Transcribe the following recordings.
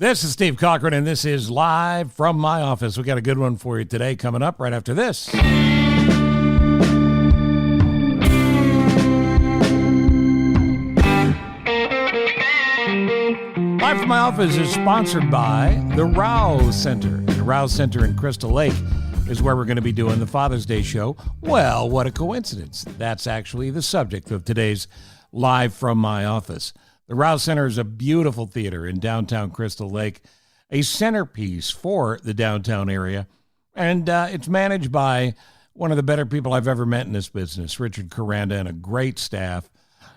This is Steve Cochran, and this is Live from My Office. We got a good one for you today coming up right after this. Live from My Office is sponsored by the Raue Center. The Raue Center in Crystal Lake is where we're going to be doing the Father's Day show. Well, what a coincidence. That's actually the subject of today's Live from My Office. The Raue Center is a beautiful theater in downtown Crystal Lake, a centerpiece for the downtown area, and it's managed by one of the better people I've ever met in this business, Richard Caranda, and a great staff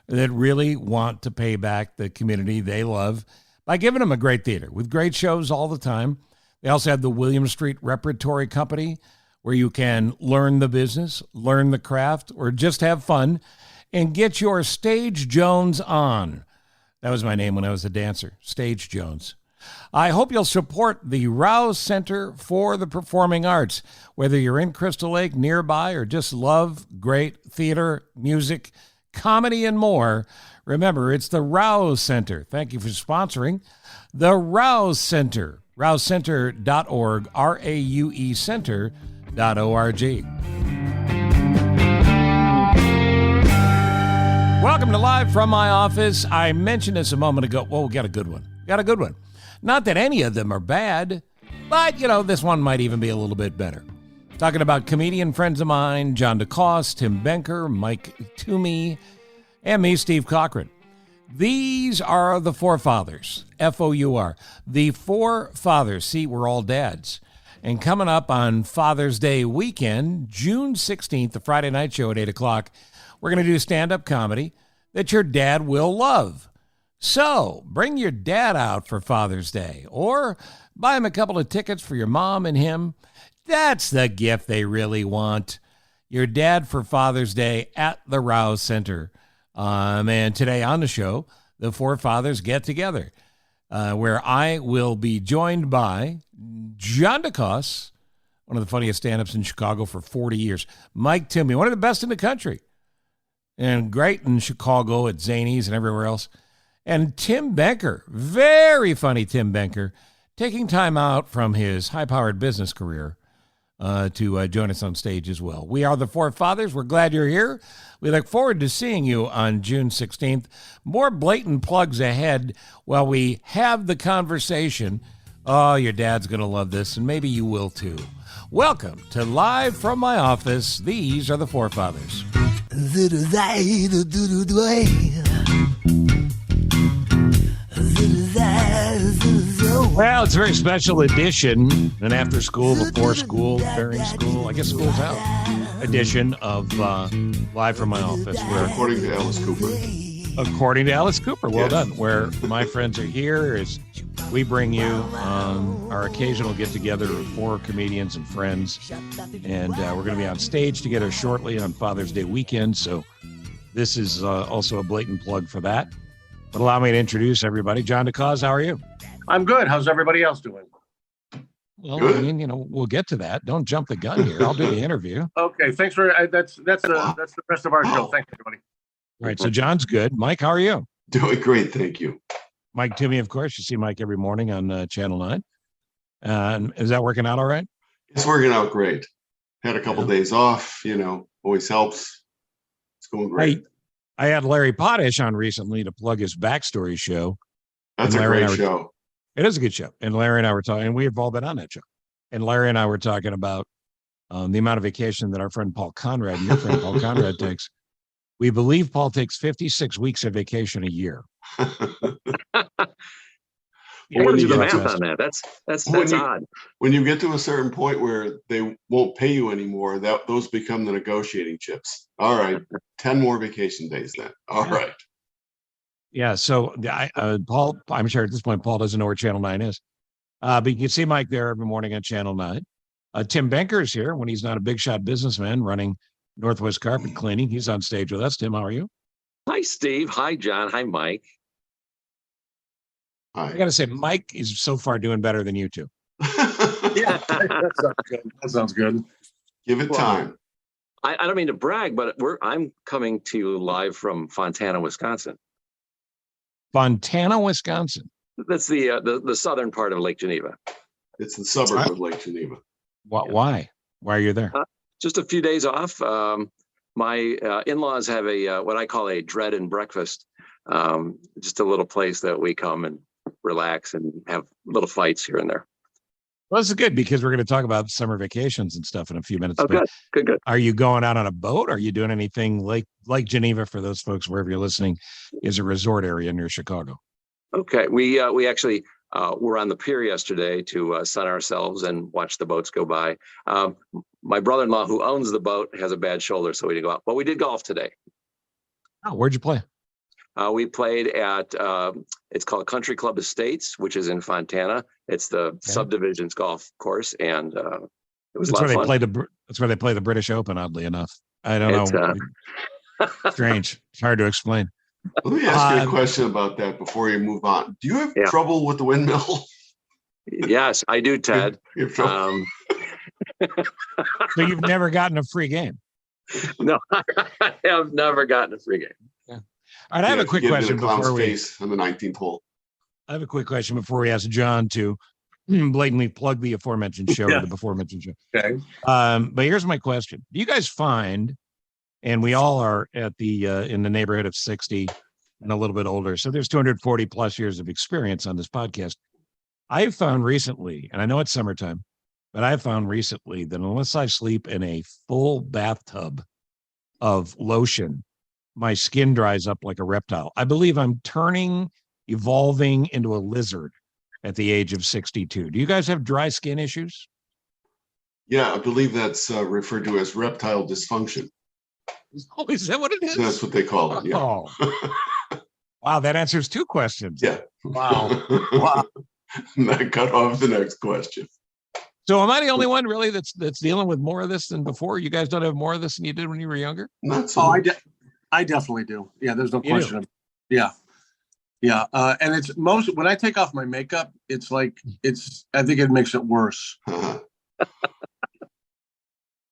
that really want to pay back the community they love by giving them a great theater with great shows all the time. They also have the William Street Repertory Company, where you can learn the business, learn the craft, or just have fun and get your Stage Jones on. That was my name when I was a dancer, Stage Jones. I hope you'll support the Raue Center for the Performing Arts, whether you're in Crystal Lake, nearby, or just love great theater, music, comedy, and more. Remember, it's the Raue Center. Thank you for sponsoring the Raue Center, rausecenter.org, R-A-U-E center.org. Welcome to Live from My Office. I mentioned this a moment ago. Well, we got a good one. Not that any of them are bad, but, this one might even be a little bit better. Talking about comedian friends of mine, John Cosse, Tim Benker, Mike Toomey, and me, Steve Cochran. These are the forefathers, F-O-U-R. The forefathers. See, we're all dads. And coming up on Father's Day weekend, June 16th, the Friday night show at 8 o'clock, we're going to do stand-up comedy that your dad will love. So bring your dad out for Father's Day, or buy him a couple of tickets for your mom and him. That's the gift they really want. Your dad for Father's Day at the Raue Center. And today on the show, the forefathers get together, where I will be joined by John Cosse, one of the funniest stand-ups in Chicago for 40 years. Mike Toomey, one of the best in the country, and great in Chicago at Zanies and everywhere else. And Tim Benker, very funny Tim Benker, taking time out from his high-powered business career to join us on stage as well. We are the forefathers. We're glad you're here. We look forward to seeing you on June 16th. More blatant plugs ahead while we have the conversation. Oh, your dad's going to love this, and maybe you will too. Welcome to Live from My Office. These are the forefathers. Well, it's a very special edition, an after school, before school, during school, I guess school's out, edition of Live from My Office. Where, according to Alice Cooper. According to Alice Cooper, well done. Where my friends are here is we bring you our occasional get-together of 4 comedians and friends, and we're going to be on stage together shortly on Father's Day weekend, so this is also a blatant plug for that. But allow me to introduce everybody. John Cosse, how are you? I'm good. How's everybody else doing? Well, good. I mean, we'll get to that. Don't jump the gun here. I'll do the interview. Okay, thanks for that's the rest of our show. Thanks, everybody. All right, so John's good. Mike, how are you? Doing great, thank you. Mike Toomey, of course. You see Mike every morning on Channel 9. Is that working out all right? It's working out great. Had a couple days off, always helps. It's going great. I had Larry Potash on recently to plug his backstory show. That's a great show. It is a good show. And Larry and I were talking, and we have all been on that show. And Larry and I were talking about the amount of vacation that our friend Paul Conrad, and your friend Paul Conrad takes. We believe Paul takes 56 weeks of vacation a year. When you do the math on that, that's odd. When you get to a certain point where they won't pay you anymore, those become the negotiating chips. All right, 10 more vacation days then. All right. Yeah, so Paul, I'm sure at this point Paul doesn't know where Channel 9 is. But you can see Mike there every morning on Channel 9. Tim Benker is here when he's not a big shot businessman running Northwest Carpet Cleaning. He's on stage with us. Tim, how are you? Hi, Steve. Hi, John. Hi, Mike. Hi. I got to say, Mike is so far doing better than you two. Yeah, that sounds good. Give it time. I don't mean to brag, but I'm coming to you live from Fontana, Wisconsin. Fontana, Wisconsin. That's the southern part of Lake Geneva. It's the suburb of Lake Geneva. Why? Why are you there? Just a few days off. My in-laws have a what I call a dread and breakfast. Just a little place that we come and relax and have little fights here and there. Well, this is good because we're going to talk about summer vacations and stuff in a few minutes. Oh, good. Are you going out on a boat? Are you doing anything like Geneva, for those folks wherever you're listening, is a resort area near Chicago? Okay, we actually were on the pier yesterday to sun ourselves and watch the boats go by. My brother-in-law, who owns the boat, has a bad shoulder, so we didn't go out. But we did golf today. Oh, where'd you play? We played at it's called Country Club Estates, which is in Fontana. It's the subdivisions golf course, and it was That's a lot where of fun. That's where they play the British Open. Oddly enough, I don't know. Strange. It's hard to explain. Let me ask you a question about that before you move on. Do you have trouble with the windmill? Yes, I do, Ted. You have trouble? So you've never gotten a free game? No, I have never gotten a free game. Yeah. All right, I have a quick question before we face on the 19th hole. I have a quick question before we ask John to blatantly plug the aforementioned show or the beforementioned show. Okay. But here's my question: do you guys find, and we all are at the in the neighborhood of 60 and a little bit older, so there's 240 plus years of experience on this podcast. I've found recently, and I know it's summertime, but I've found recently that unless I sleep in a full bathtub of lotion, my skin dries up like a reptile. I believe I'm evolving into a lizard at the age of 62. Do you guys have dry skin issues? Yeah, I believe that's referred to as reptile dysfunction. Oh, is that what it is? That's what they call it. Yeah. Oh. Wow, that answers two questions. Yeah. Wow. Wow. That cut off the next question. So am I the only one really that's dealing with more of this than before? You guys don't have more of this than you did when you were younger? Not so much. I definitely do. Yeah, there's no You question. do? Yeah. Yeah. And it's when I take off my makeup, it's like, I think it makes it worse.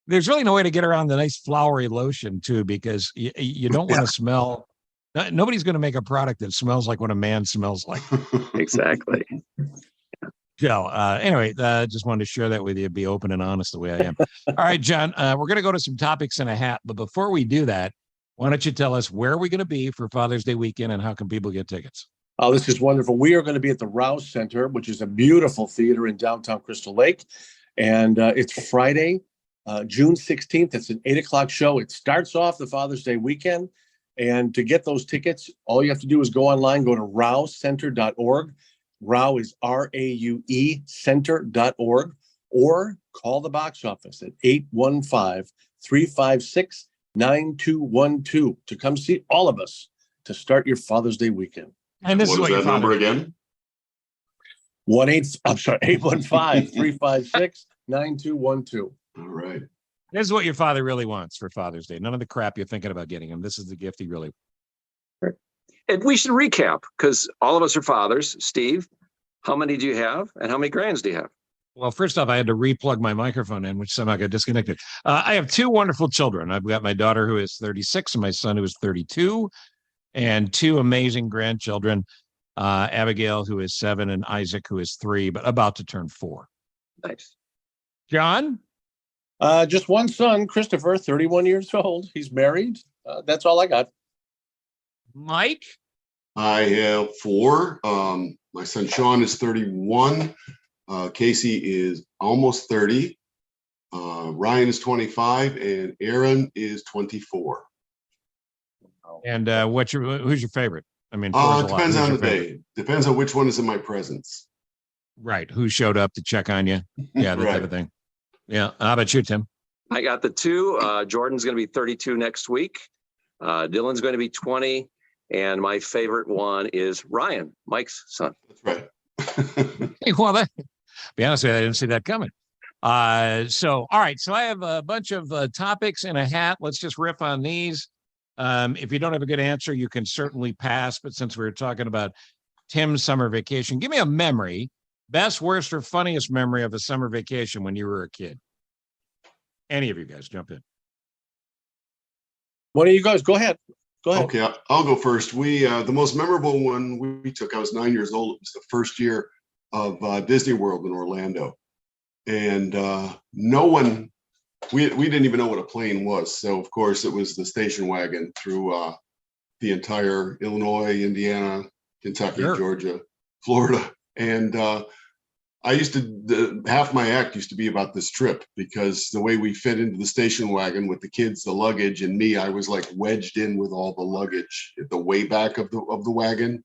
There's really no way to get around the nice flowery lotion too, because you don't want to smell. Nobody's going to make a product that smells like what a man smells like. Exactly. Joe, anyway, just wanted to share that with you, be open and honest the way I am. All right, John, we're going to go to some topics in a hat. But before we do that, why don't you tell us where are we going to be for Father's Day weekend and how can people get tickets? Oh, this is wonderful. We are going to be at the Raue Center, which is a beautiful theater in downtown Crystal Lake. And it's Friday, June 16th. It's an 8:00 show. It starts off the Father's Day weekend. And to get those tickets, all you have to do is go online, go to rausecenter.org. Raue is RAUE center.org, or call the box office at 815-356-9212 to come see all of us to start your Father's Day weekend. And this what is what that number again? 815-356-9212. All right. This is what your father really wants for Father's Day. None of the crap you're thinking about getting him. This is the gift he really wants. And we should recap because all of us are fathers. Steve, how many do you have and how many grands do you have? Well, first off, I had to replug my microphone in, which somehow got disconnected. I have two wonderful children. I've got my daughter who is 36 and my son who is 32, and two amazing grandchildren, Abigail who is 7 and Isaac who is 3, but about to turn 4. Nice. John? Just one son, Christopher, 31 years old. He's married. That's all I got. Mike? I have 4. My son Sean is 31. Casey is almost 30. Ryan is 25, and Aaron is 24. And who's your favorite? I mean, It depends on the day. Depends on which one is in my presence. Right. Who showed up to check on you? Yeah, that type of thing. Yeah. How about you, Tim? I got the 2. Jordan's going to be 32 next week. Dylan's going to be 20. And my favorite one is Ryan, Mike's son. That's right. Hey, well, be honest with you, I didn't see that coming. So, all right. So I have a bunch of topics in a hat. Let's just riff on these. If you don't have a good answer, you can certainly pass. But since we were talking about Tim's summer vacation, give me a memory, best, worst, or funniest memory of a summer vacation when you were a kid. Any of you guys jump in. One of you guys, go ahead. Go ahead. Okay, I'll go first. The most memorable one we took, I was 9 years old. It was the first year of Disney World in Orlando. And we didn't even know what a plane was. So, of course, it was the station wagon through the entire Illinois, Indiana, Kentucky, Sure. Georgia, Florida. And half my act used to be about this trip, because the way we fit into the station wagon with the kids, the luggage, and me, I was like wedged in with all the luggage at the way back of the wagon.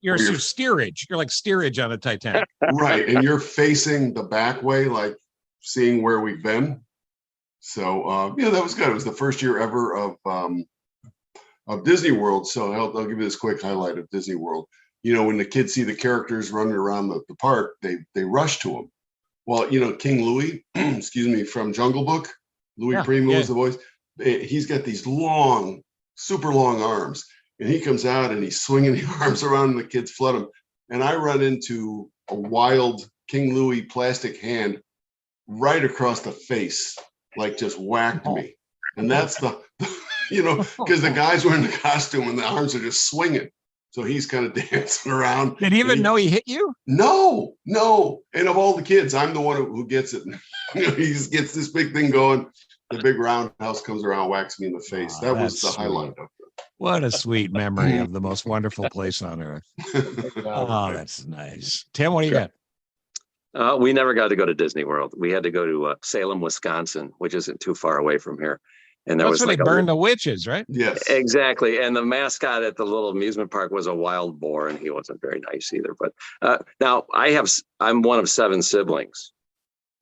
You're steerage. You're like steerage on a Titanic. Right. And you're facing the back way, like seeing where we've been. So, that was good. It was the first year ever of Disney World. So I'll give you this quick highlight of Disney World. When the kids see the characters running around the park, they rush to them. Well, King Louis, excuse me, from Jungle Book, Louis Primo is the voice. He's got these long, super long arms, and he comes out and he's swinging the arms around, and the kids flood him. And I run into a wild King Louis plastic hand right across the face, like just whacked me. And that's because the guy's wearing the costume and the arms are just swinging. So he's kind of dancing around. Did he even know he hit you? No. And of all the kids, I'm the one who gets it. He just gets this big thing going. The big roundhouse comes around, whacks me in the face. That was the highlight of it. What a sweet memory of the most wonderful place on earth. Oh, that's nice. Tim, what do you got? We never got to go to Disney World. We had to go to Salem, Wisconsin, which isn't too far away from here. And there That's where they burned the witches, right? Yes, exactly. And the mascot at the little amusement park was a wild boar, and he wasn't very nice either. But now I'm one of 7 siblings.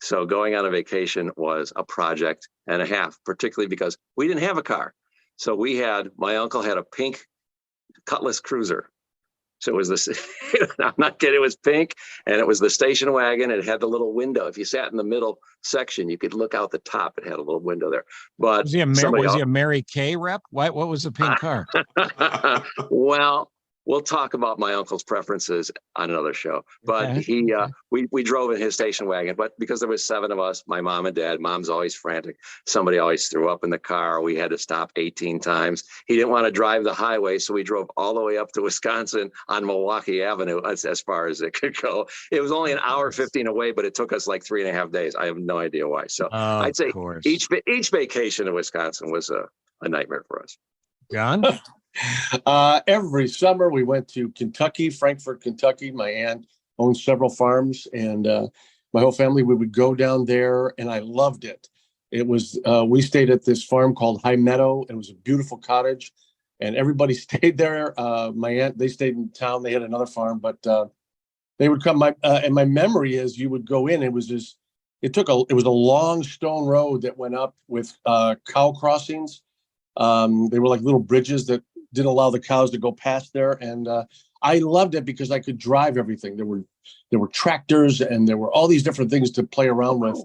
So going on a vacation was a project and a half, particularly because we didn't have a car. So my uncle had a pink Cutlass Cruiser. So it was this, I'm not kidding, it was pink, and it was the station wagon. It had the little window. If you sat in the middle section, you could look out the top. It had a little window there. But was he a Mary Kay rep? What was the pink car? Well, we'll talk about my uncle's preferences on another show. But we drove in his station wagon. But because there was 7 of us, my mom and dad, mom's always frantic. Somebody always threw up in the car. We had to stop 18 times. He didn't want to drive the highway, so we drove all the way up to Wisconsin on Milwaukee Avenue. That's as far as it could go. It was only an hour 15 away, but it took us like 3.5 days. I have no idea why. So I'd say each vacation in Wisconsin was a nightmare for us. John? Every summer we went to Kentucky, Frankfort, Kentucky. My aunt owns several farms, and my whole family, we would go down there, and I loved it. It was, we stayed at this farm called High Meadow. It was a beautiful cottage, and everybody stayed there. My aunt, they stayed in town. They had another farm, but they would come. And my memory is you would go in. It was a long stone road that went up with cow crossings. They were like little bridges that didn't allow the cows to go past there. And I loved it because I could drive everything. There were tractors, and there were all these different things to play around with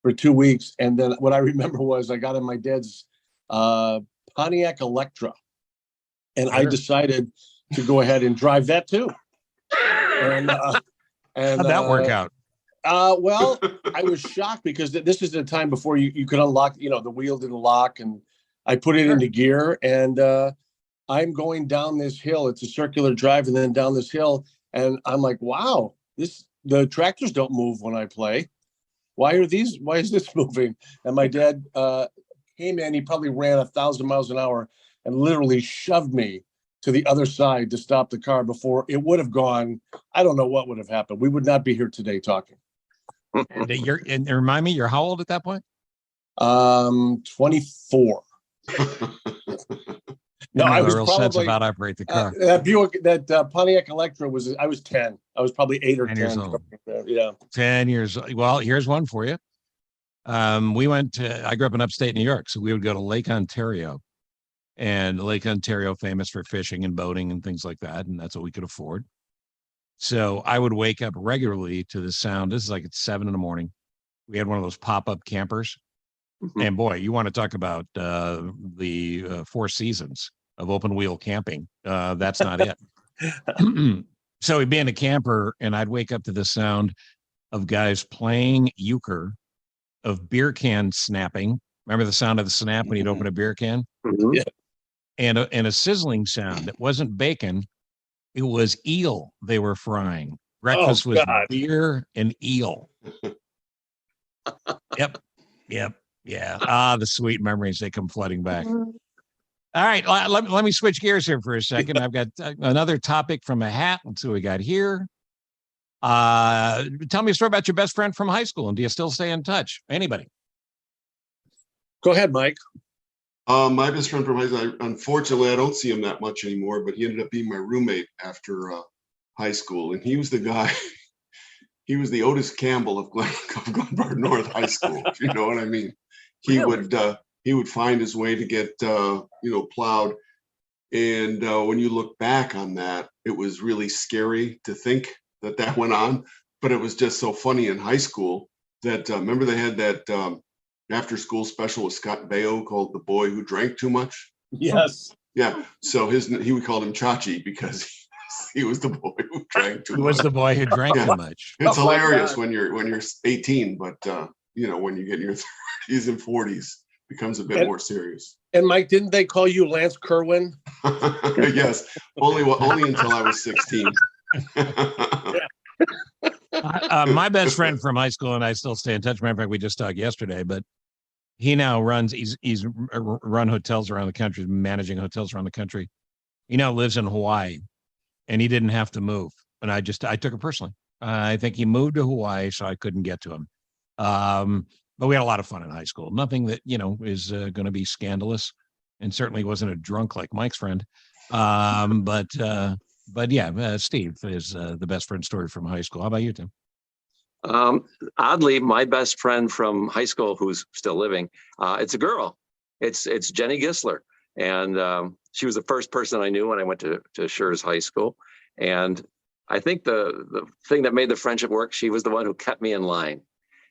for 2 weeks. And then what I remember was I got in my dad's Pontiac Electra, and I decided to go ahead and drive that too. And how'd that work out? Well, I was shocked because this is the time before you could unlock, the wheel didn't lock, and I put it into gear, and I'm going down this hill. It's a circular drive, and then down this hill, and I'm like, wow, the tractors don't move when I play. Why is this moving? And my dad came in, he probably ran 1,000 miles an hour and literally shoved me to the other side to stop the car before it would have gone. I don't know what would have happened. We would not be here today talking. And remind me, you're how old at that point? 24. No, I was real probably sense of how to operate the car. That Pontiac Electra I was 10. I was probably 8 or 10 years old. Yeah. 10 years. Well, here's one for you. I grew up in upstate New York, so we would go to Lake Ontario, and Lake Ontario famous for fishing and boating and things like that. And that's what we could afford. So I would wake up regularly to the sound. This is like at 7 a.m. We had one of those pop-up campers. Mm-hmm. And boy, you want to talk about the 4 seasons of open wheel camping. That's not it. So we'd be in a camper, and I'd wake up to the sound of guys playing euchre, of beer can snapping. Remember the sound of the snap when you'd open a beer can? Mm-hmm. Yeah. and a sizzling sound. It wasn't bacon. It was eel they were frying. Breakfast was God. beer and eel. Yep. Yeah. The sweet memories, they come flooding back. All right. Let me switch gears here for a second. I've got another topic from a hat. Let's see what we got here. Tell me a story about your best friend from high school, and do you still stay in touch? Anybody? Go ahead, Mike. My best friend from high school, unfortunately, I don't see him that much anymore, but he ended up being my roommate after high school. And he was the guy, he was the Otis Campbell of Glenbard North High School, if you know what I mean. He would find his way to get, plowed. And when you look back on that, it was really scary to think that went on, but it was just so funny in high school that, remember they had that after school special with Scott Baio called The Boy Who Drank Too Much? Yes. Yeah. So he would call him Chachi because he was the boy who drank too much. He was the boy who drank too much. It's hilarious when you're 18, but when you get in your 30s and 40s, it becomes a bit more serious. And Mike, didn't they call you Lance Kerwin? Yes, only until I was 16. My best friend from high school and I still stay in touch. Matter of fact, we just talked yesterday, but he now he's run hotels around the country, managing hotels around the country. He now lives in Hawaii, and he didn't have to move. And I took it personally. I think he moved to Hawaii, so I couldn't get to him. But we had a lot of fun in high school. Nothing that, is going to be scandalous, and certainly wasn't a drunk like Mike's friend. But yeah, Steve is the best friend story from high school. How about you, Tim? Oddly, my best friend from high school, who's still living, it's a girl. It's Jenny Gisler. And she was the first person I knew when I went to Schurz High School. And I think the thing that made the friendship work, she was the one who kept me in line.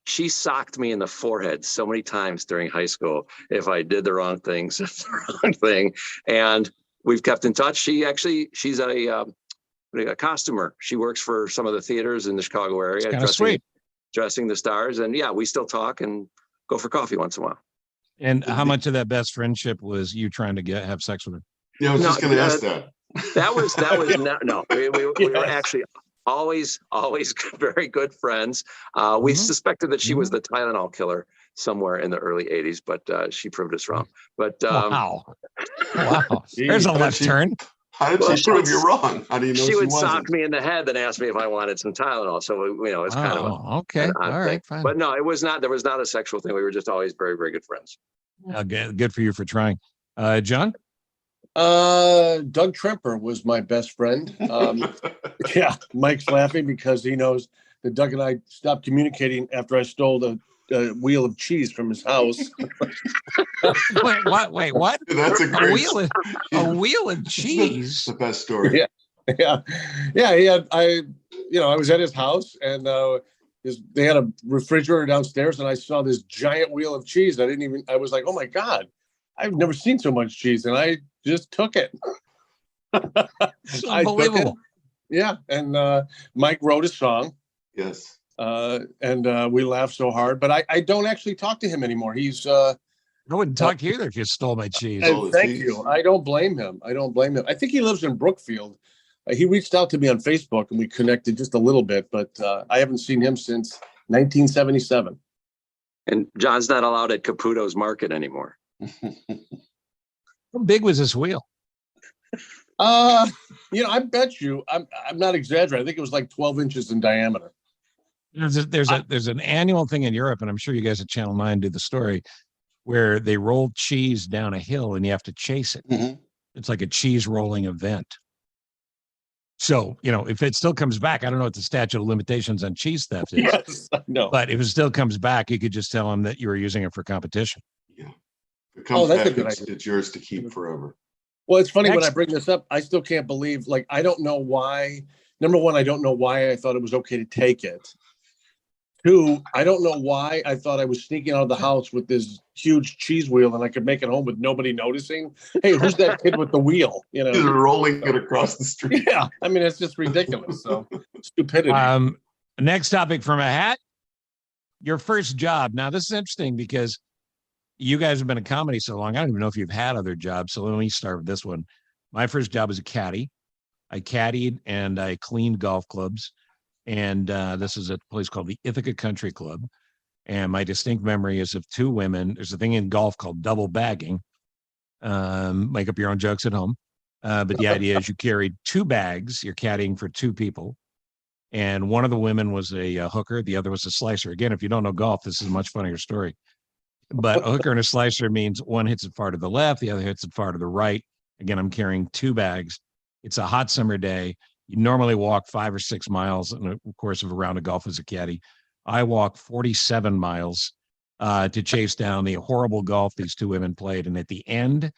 She socked me in the forehead so many times during high school if I did the wrong thing, said the wrong thing. And we've kept in touch. She's a costumer. She works for some of the theaters in the Chicago area, dressing the stars. And yeah, we still talk and go for coffee once in a while. And how much of that best friendship was you trying to have sex with her? Yeah, I was just going to ask that. That was no. We were actually always very good friends. We suspected that she was the Tylenol killer somewhere in the early 80s, but she proved us wrong. But wow, there's a left turn. How did she prove you wrong? How do you know she would sock me in the head and ask me if I wanted some Tylenol? So it's kind of okay. All right, fine. But no, it was not. There was not a sexual thing. We were just always very, very good friends. Good for you for trying, John. Doug Tremper was my best friend. Yeah, Mike's laughing because he knows that Doug and I stopped communicating after I stole the wheel of cheese from his house. Wait, what? That's a great a wheel of cheese. The best story. Yeah. He had I was at his house and they had a refrigerator downstairs and I saw this giant wheel of cheese. I was like, oh my God, I've never seen so much cheese, and I just took it. It's unbelievable. Yeah, and Mike wrote a song. Yes. And we laughed so hard, but I don't actually talk to him anymore. He's I wouldn't talk to you either if you stole my cheese. Thank you. I don't blame him. I think he lives in Brookfield. He reached out to me on Facebook and we connected just a little bit, but I haven't seen him since 1977. And John's not allowed at Caputo's Market anymore. How big was this wheel? I bet you, I'm not exaggerating. I think it was like 12 inches in diameter. There's an annual thing in Europe, and I'm sure you guys at Channel 9 do the story, where they roll cheese down a hill and you have to chase it. Mm-hmm. It's like a cheese rolling event. So, if it still comes back, I don't know what the statute of limitations on cheese theft is. Yes, I know. But if it still comes back, you could just tell them that you were using it for competition. Yeah. If it comes that's back, a good idea. it's yours to keep forever. Well, it's funny when I bring this up, I still can't believe, I don't know why. Number one, I don't know why I thought it was okay to take it. Two, I don't know why I thought I was sneaking out of the house with this huge cheese wheel and I could make it home with nobody noticing. Hey, who's that kid with the wheel? Just rolling it across the street. Yeah, I mean, it's just ridiculous. So stupidity. Next topic from a hat. Your first job. Now, this is interesting because you guys have been in comedy so long. I don't even know if you've had other jobs. So let me start with this one. My first job was a caddy. I caddied and I cleaned golf clubs. And this is a place called the Ithaca Country Club. And my distinct memory is of two women. There's a thing in golf called double bagging. Make up your own jokes at home. But the idea is you carried two bags. You're caddying for two people. And one of the women was a hooker. The other was a slicer. Again, if you don't know golf, this is a much funnier story. But a hooker and a slicer means one hits it far to the left, the other hits it far to the right. Again, I'm carrying two bags. It's a hot summer day. You normally walk 5 or 6 miles in the course of a round of golf as a caddy. I walk 47 miles to chase down the horrible golf these two women played. And at the end,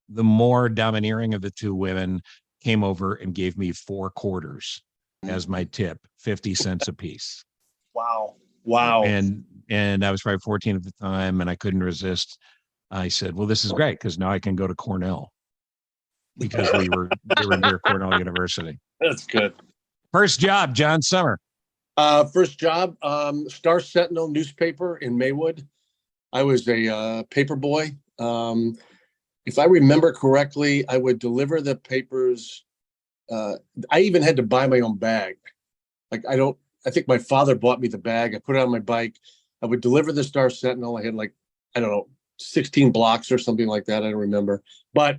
the more domineering of the two women came over and gave me 4 quarters as my tip, 50 cents a piece. Wow. And I was probably 14 at the time, and I couldn't resist. I said, well, this is great because now I can go to Cornell, because they were near Cornell University. That's good. First job, John Summer. First job, Star Sentinel newspaper in Maywood. I was a paper boy. If I remember correctly, I would deliver the papers. I even had to buy my own bag. I think my father bought me the bag. I put it on my bike. I would deliver the Star Sentinel. I had 16 blocks or something like that. I don't remember. But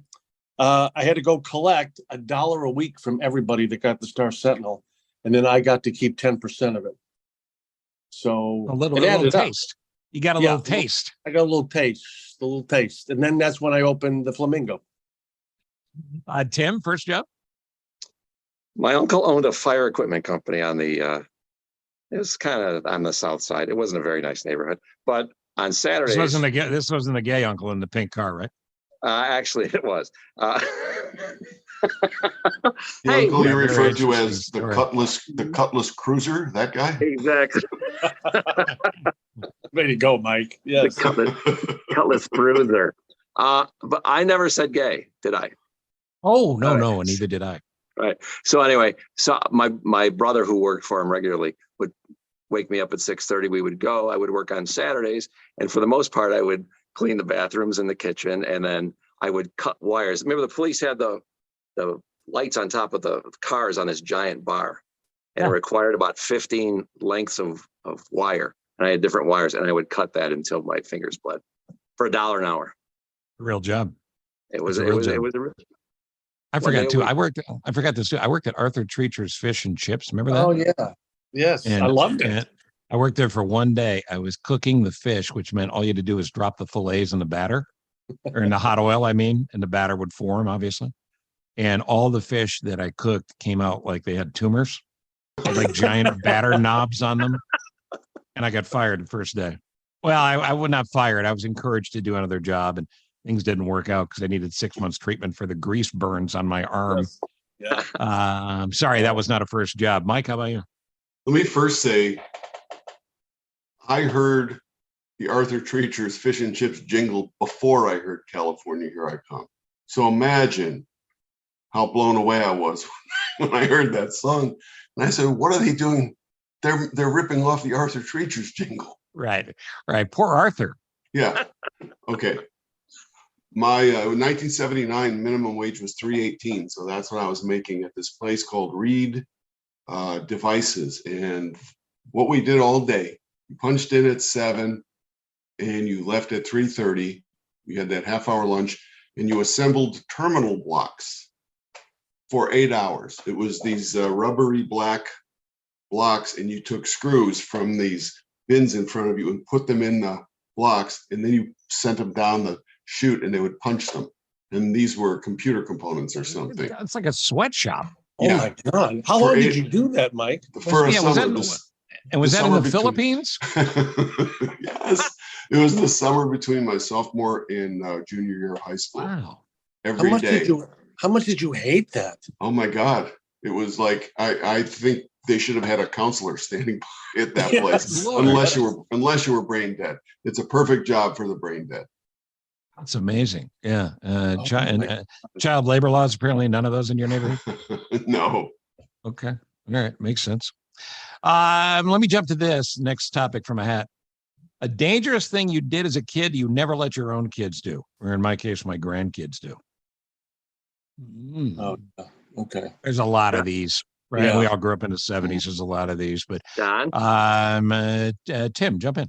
I had to go collect $1 a week from everybody that got the Star Sentinel. And then I got to keep 10% of it. So a little taste. You got a little taste. I got a little taste. And then that's when I opened the Flamingo. Tim, first job? My uncle owned a fire equipment company on the, it was kind of on the south side. It wasn't a very nice neighborhood, but on Saturdays. This wasn't the gay uncle in the pink car, right? Actually, it was. The uncle you referred to as the Cutlass Cruiser, that guy? Exactly. Way to go, Mike. Yes. The Cutlass Cruiser. But I never said gay, did I? Oh, no, and neither did I. Right. So anyway, my brother, who worked for him regularly, would wake me up at 6:30. We would go. I would work on Saturdays, and for the most part, I would clean the bathrooms and the kitchen, and then I would cut wires. Remember, the police had the lights on top of the cars on this giant bar, and it required about 15 lengths of wire, and I had different wires, and I would cut that until my fingers bled for $1 an hour. Real job. It was a real. I forgot too. I forgot this too. I worked at Arthur Treacher's Fish and Chips. Remember that? Oh yeah. Yes. I loved it. I worked there for one day. I was cooking the fish, which meant all you had to do was drop the fillets in the batter, or in the hot oil, and the batter would form, obviously. And all the fish that I cooked came out like they had tumors, like giant batter knobs on them. And I got fired the first day. Well, I was not fired. I was encouraged to do another job, and things didn't work out because I needed 6 months treatment for the grease burns on my arm. Yes. Yeah. I'm sorry, that was not a first job. Mike, how about you? Let me first say, I heard the Arthur Treacher's Fish and Chips jingle before I heard California, Here I Come. So imagine how blown away I was when I heard that song. And I said, what are they doing? They're ripping off the Arthur Treacher's jingle. Right. Poor Arthur. Yeah. Okay. My 1979 minimum wage was $3.18, so that's what I was making at this place called Reed Devices. And what we did all day, you punched in at 7 and you left at 3:30. You had that half-hour lunch, and you assembled terminal blocks for 8 hours. It was these rubbery black blocks, and you took screws from these bins in front of you and put them in the blocks, and then you sent them down the chute and they would punch them. And these were computer components or something. It's like a sweatshop. Oh my God. How long did you do that, Mike? Was that in the Philippines? Yes. It was the summer between my sophomore and junior year of high school. Wow. Every day. How much did you hate that? Oh my God. It was like, I think they should have had a counselor standing by at that place, unless you were brain dead. It's a perfect job for the brain dead. That's amazing. Yeah. Child labor laws, apparently none of those in your neighborhood? No. Okay. All right. Makes sense. Let me jump to this next topic from a hat. A dangerous thing you did as a kid you never let your own kids do, or in my case, my grandkids do. Oh, okay. There's a lot of these, right? Yeah. We all grew up in the 70s. There's a lot of these, but Don? Tim, jump in.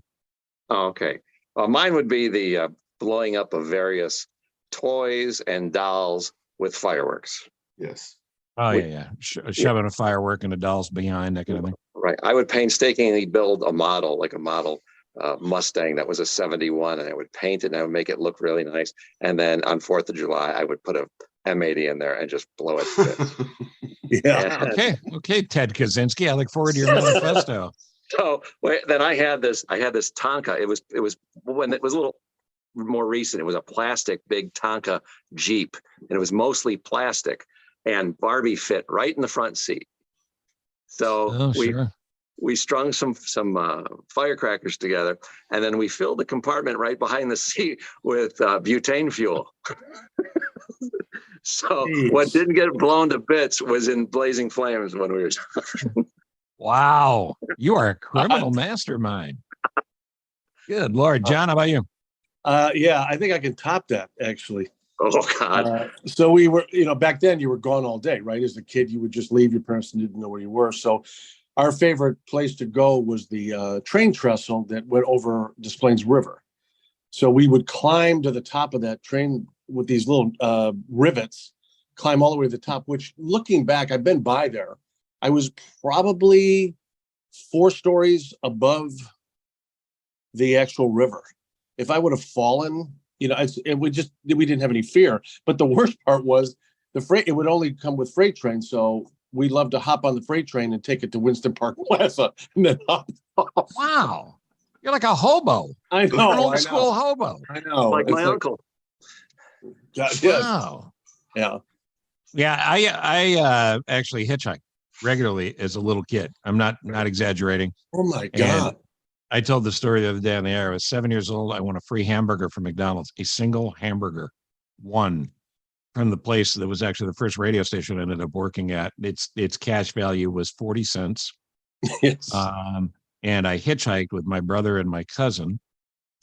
Oh, okay. Well, mine would be the blowing up of various toys and dolls with fireworks. Yes. Oh, yeah. Shoving a firework in a doll's behind, that kind of thing. Right. I would painstakingly build a model, like a model Mustang that was a 71, and I would paint it and I would make it look really nice. And then on 4th of July, I would put a M80 in there and just blow it to bits. Yeah. Okay, Ted Kaczynski. I look forward to your manifesto. So then I had this Tonka. It was when it was a little more recent. It was a plastic big Tonka Jeep, and it was mostly plastic. And Barbie fit right in the front seat. So we strung some firecrackers together, and then we filled the compartment right behind the seat with butane fuel. So what didn't get blown to bits was in blazing flames when we were. Wow, you are a criminal mastermind. Good Lord, John, how about you? Yeah, I think I can top that actually. Oh God! So we were, back then you were gone all day, right? As a kid, you would just leave. Your parents didn't know where you were. So our favorite place to go was the train trestle that went over Des Plaines River. So we would climb to the top of that train with these little rivets, climb all the way to the top, which looking back, I've been by there. I was probably 4 stories above the actual river. If I would have fallen, we didn't have any fear. But the worst part was it would only come with freight trains. So we loved to hop on the freight train and take it to Winston Park Plaza and then hop off. Wow. You're like a hobo. I know. An old school hobo. I know. Like my uncle. Yes. Wow. Yeah. Yeah, I actually hitchhiked regularly as a little kid. I'm not exaggerating. Oh my God. And I told the story the other day on the air. I was 7 years old. I won a free hamburger from McDonald's, a single hamburger, one from the place that was actually the first radio station I ended up working at. Its cash value was 40 cents. Yes. And I hitchhiked with my brother and my cousin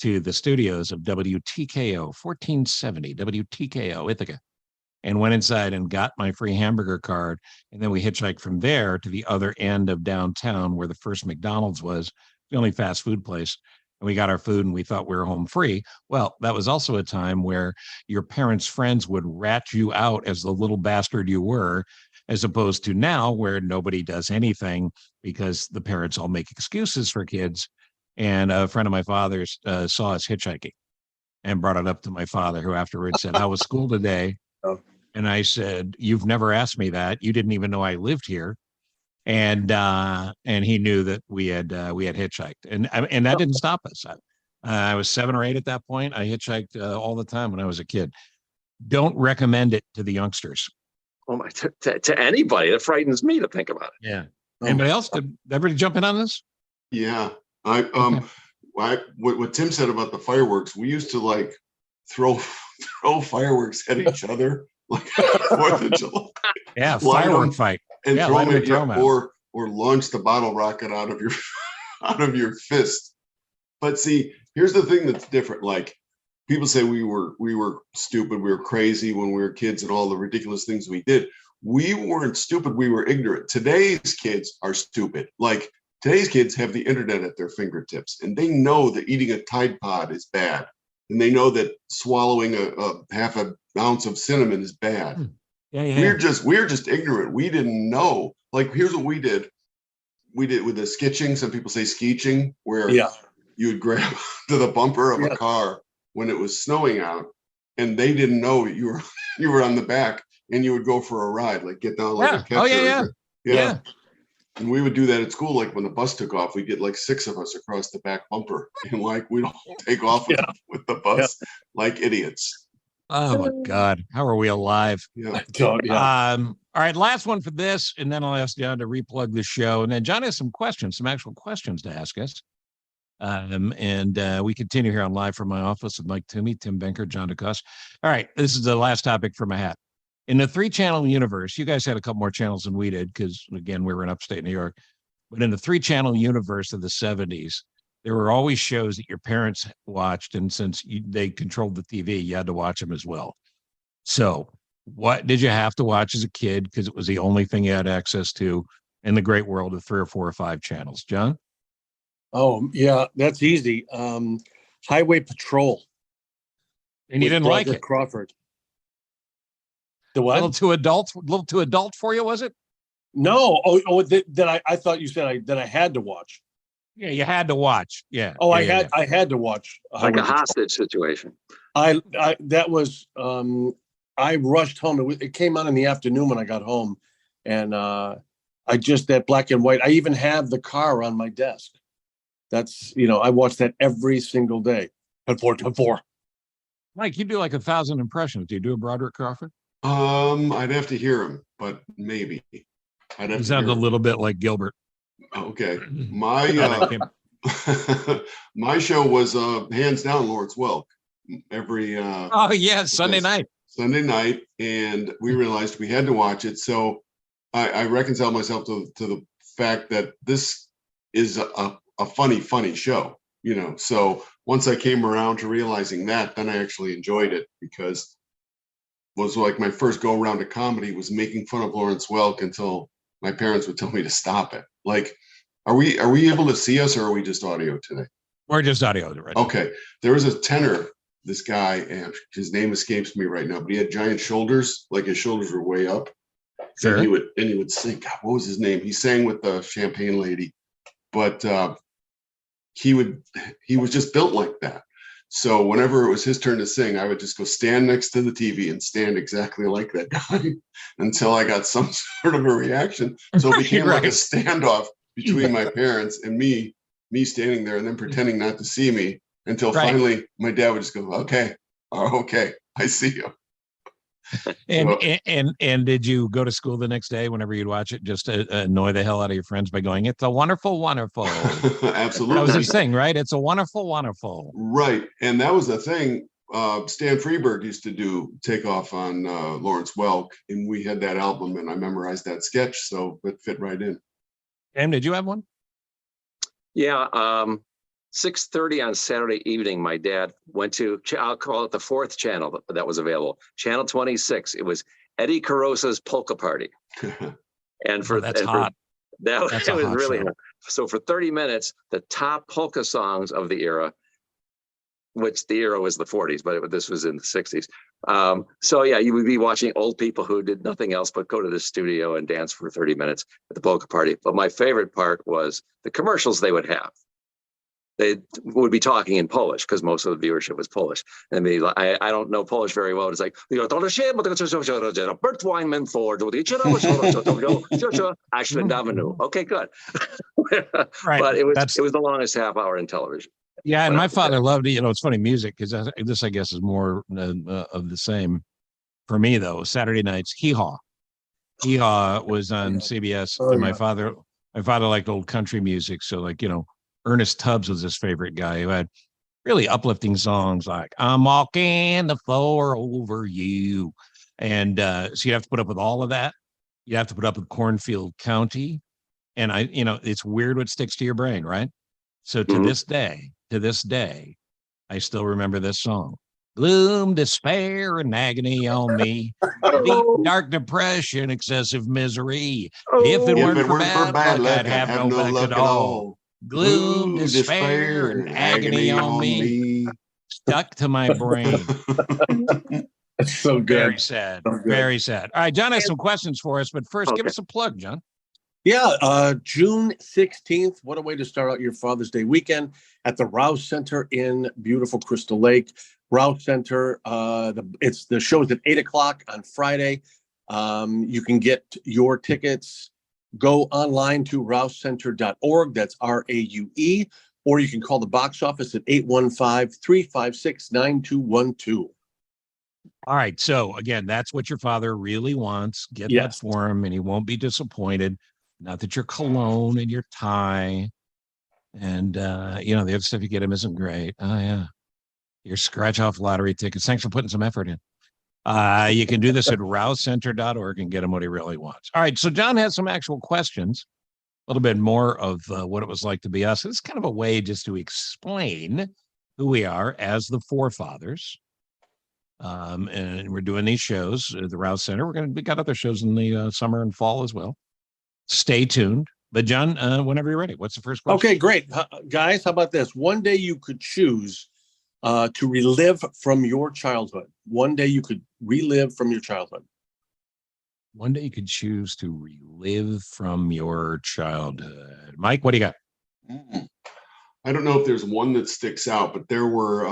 to the studios of WTKO 1470 WTKO Ithaca, and went inside and got my free hamburger card. And then we hitchhiked from there to the other end of downtown where the first McDonald's was, the only fast food place. And we got our food and we thought we were home free. Well, that was also a time where your parents' friends would rat you out as the little bastard you were, as opposed to now where nobody does anything because the parents all make excuses for kids. And a friend of my father's saw us hitchhiking and brought it up to my father, who afterwards said, "How was school today?" Oh. And I said, "You've never asked me that. You didn't even know I lived here." And he knew that we had hitchhiked, and that didn't stop us. I was 7 or 8 at that point. I hitchhiked all the time when I was a kid. Don't recommend it to the youngsters. Oh my! To anybody, it frightens me to think about it. Yeah. Anybody else? Did everybody jump in on this? Yeah. What Tim said about the fireworks, we used to like throw fireworks at each other like 4th of July. Yeah, firework fight. And yeah, throw them at, or launch the bottle rocket out of your fist. But see, here's the thing that's different. Like people say we were stupid, we were crazy when we were kids and all the ridiculous things we did. We weren't stupid, we were ignorant. Today's kids are stupid. Like today's kids have the internet at their fingertips, and they know that eating a Tide Pod is bad. And they know that swallowing a half an ounce of cinnamon is bad. Yeah. We're just ignorant. We didn't know. Like, here's what we did. We did with the skitching. Some people say skeeching, where you would grab to the bumper of a car when it was snowing out, and they didn't know you were on the back, and you would go for a ride, like get down like a catcher. Oh yeah. And we would do that at school. Like when the bus took off, we'd get like 6 of us across the back bumper, and like we don't take off with the bus like idiots. Oh my God, how are we alive? Yeah. All right, last one for this, and then I'll ask John to replug the show. And then John has some actual questions to ask us. And we continue here on Live from My Office with Mike Toomey, Tim Benker, John Cosse. All right, this is the last topic for my hat. In the 3-channel universe, you guys had a couple more channels than we did because, again, we were in upstate New York. But in the 3-channel universe of the 70s, there were always shows that your parents watched, and since they controlled the TV, you had to watch them as well. So what did you have to watch as a kid? Because it was the only thing you had access to in the great world of 3 or 4 or 5 channels. John? Oh, yeah, that's easy. Highway Patrol. And you didn't like Broderick it? Crawford. The A what? little too adult for you, was it? No. That I thought you said that I had to watch. Yeah, you had to watch. Yeah. Oh, yeah, I had to watch Like Highway a hostage situation. I that was I rushed home. It came on in the afternoon when I got home, and I just that black and white. I even have the car on my desk. That's I watch that every single day. 10-4. Mike, you do like 1,000 impressions. Do you do a Broderick Crawford? I'd have to hear him, but maybe. I'd have He to sounds hear a him. little bit like Gilbert. Okay. My my show was hands down Lawrence Welk. Every Oh yeah, Sunday night. Sunday night, and we realized we had to watch it. So I reconciled myself to the fact that this is a funny show, So once I came around to realizing that, then I actually enjoyed it, because it was like my first go around to comedy was making fun of Lawrence Welk until my parents would tell me to stop it. Like, are we able to see us, or are we just audio today? Or just audio, right? Okay. There was a tenor, this guy, and his name escapes me right now, but he had giant shoulders, like his shoulders were way up. Sure. And he would sing. God, what was his name? He sang with the Champagne Lady, but he was just built like that. So whenever it was his turn to sing, I would just go stand next to the TV and stand exactly like that guy until I got some sort of a reaction. So it became like a standoff between my parents and me standing there and then pretending not to see me until finally my dad would just go, okay, I see you. And did you go to school the next day whenever you'd watch it just to annoy the hell out of your friends by going, "It's a wonderful, wonderful." Absolutely. That was his thing, right? It's a wonderful, wonderful. Right. And that was the thing. Stan Freberg used to take off on Lawrence Welk, and we had that album, and I memorized that sketch, so it fit right in. Em, did you have one? Yeah. 6:30 on Saturday evening, my dad went to, I'll call it the 4th channel that was available, channel 26. It was Eddie Carosa's Polka Party. And that's hot. That was really hot. So for 30 minutes, the top polka songs of the era, which the era was the 40s, but this was in the 60s. So yeah, you would be watching old people who did nothing else but go to the studio and dance for 30 minutes at the polka party. But my favorite part was the commercials they would have. They would be talking in Polish because most of the viewership was Polish. And I don't know Polish very well. It's like, okay, good. Right. But it was the longest half hour in television. Yeah, and my father loved it. It's funny, music, because this, I guess, is more of the same for me, though. Saturday nights, Hee Haw. Hee Haw was on CBS, and my father liked old country music, so like Ernest Tubbs was his favorite guy, who had really uplifting songs like "I'm walking the floor over you," and so you have to put up with all of that. You have to put up with Cornfield County, and it's weird what sticks to your brain, right? So to this day, I still remember this song. Gloom, despair, and agony on me. Deep, dark depression, excessive misery. If it weren't for bad luck, I'd have no luck at all. Gloom, despair, and agony on me. Stuck to my brain. That's so good. Very sad. So good. Very sad. All right, John has some questions for us, but first, give us a plug, John. Yeah, June 16th. What a way to start out your Father's Day weekend at the Raue Center in beautiful Crystal Lake. Raue Center. The show is at 8:00 on Friday. You can get your tickets. Go online to rausecenter.org. That's RAUE. Or you can call the box office at 815-356-9212. All right. So again, that's what your father really wants. Get that for him, and he won't be disappointed. Not that your cologne and your tie and the other stuff you get him isn't great. Oh yeah. Your scratch off lottery tickets. Thanks for putting some effort in. You can do this at rausecenter.org and get him what he really wants. All right. So John has some actual questions. little bit more of what it was like to be us. It's kind of a way just to explain who we are as the forefathers. And we're doing these shows at the Rouse Center. We got other shows in the summer and fall as well. Stay tuned. But John, whenever you're ready, what's the first question? Okay, great. Guys, how about this? One day you could choose to relive from your childhood. One day you could relive from your childhood. One day you could choose to relive from your childhood. Mike, what do you got? I don't know if there's one that sticks out, but there were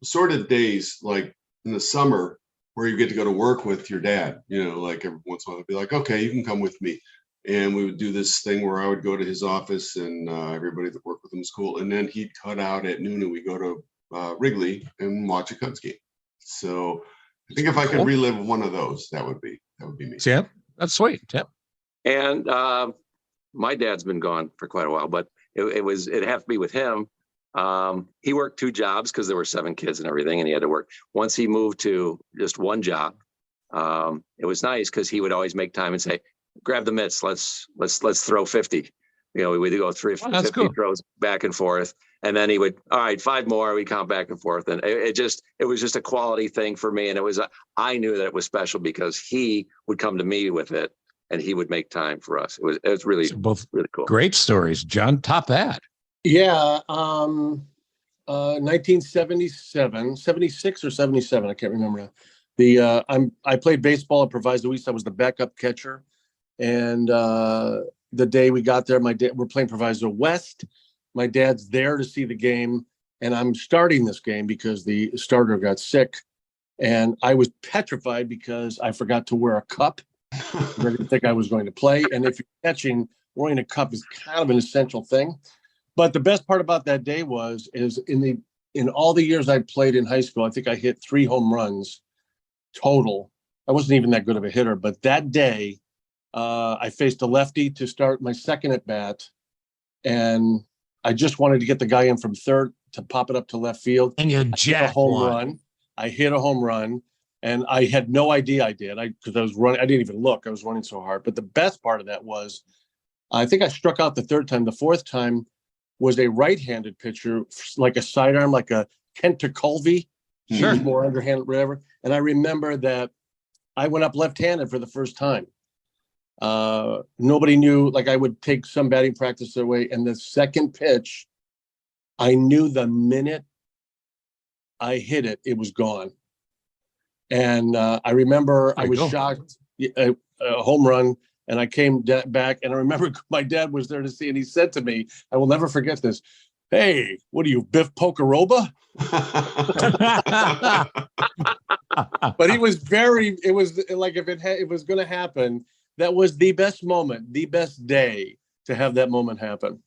sort of days like in the summer where you get to go to work with your dad, like every once in a while, I'd be like, okay, you can come with me. And we would do this thing where I would go to his office and everybody that worked with him was cool. And then he'd cut out at noon and we go to Wrigley and watch a Cubs game. So I think if I could relive one of those, that would be me. Yeah, that's sweet. Yeah. And my dad's been gone for quite a while, but it'd have to be with him. He worked 2 jobs because there were 7 kids and everything, and he had to work. Once he moved to just one job, it was nice because he would always make time and say, grab the mitts, let's throw 50. We would go 50 cool. throws back and forth. And then he would, all right, 5 more, we count back and forth. And it was just a quality thing for me. And I knew that it was special because he would come to me with it and he would make time for us. It was really, both really cool. Great stories. John, top that. Yeah. 1977, 76 or 77. I can't remember. I played baseball at Proviso East. I was the backup catcher. And the day we got there, we're playing Proviso West. My dad's there to see the game, and I'm starting this game because the starter got sick. And I was petrified because I forgot to wear a cup. I didn't think I was going to play. And if you're catching, wearing a cup is kind of an essential thing. But the best part about that day is in all the years I played in high school, I think I hit 3 home runs total. I wasn't even that good of a hitter, but that day I faced a lefty to start my second at bat, and I just wanted to get the guy in from third to pop it up to left field. And you jacked a home run. I hit a home run, and I had no idea I did. Because I was running. I didn't even look. I was running so hard. But the best part of that was, I think I struck out the 3rd time. The 4th time was a right-handed pitcher, like a sidearm, like a Kent Colvey. Sure. More underhand, whatever. And I remember that I went up left-handed for the first time. Nobody knew, like I would take some batting practice away. And the second pitch, I knew the minute I hit it, it was gone. And I remember I was shocked, a home run. And I came back, and I remember my dad was there to see, and he said to me, I will never forget this. Hey, what are you, Biff Pokeroba? But it was like if it was going to happen, that was the best moment, the best day to have that moment happen.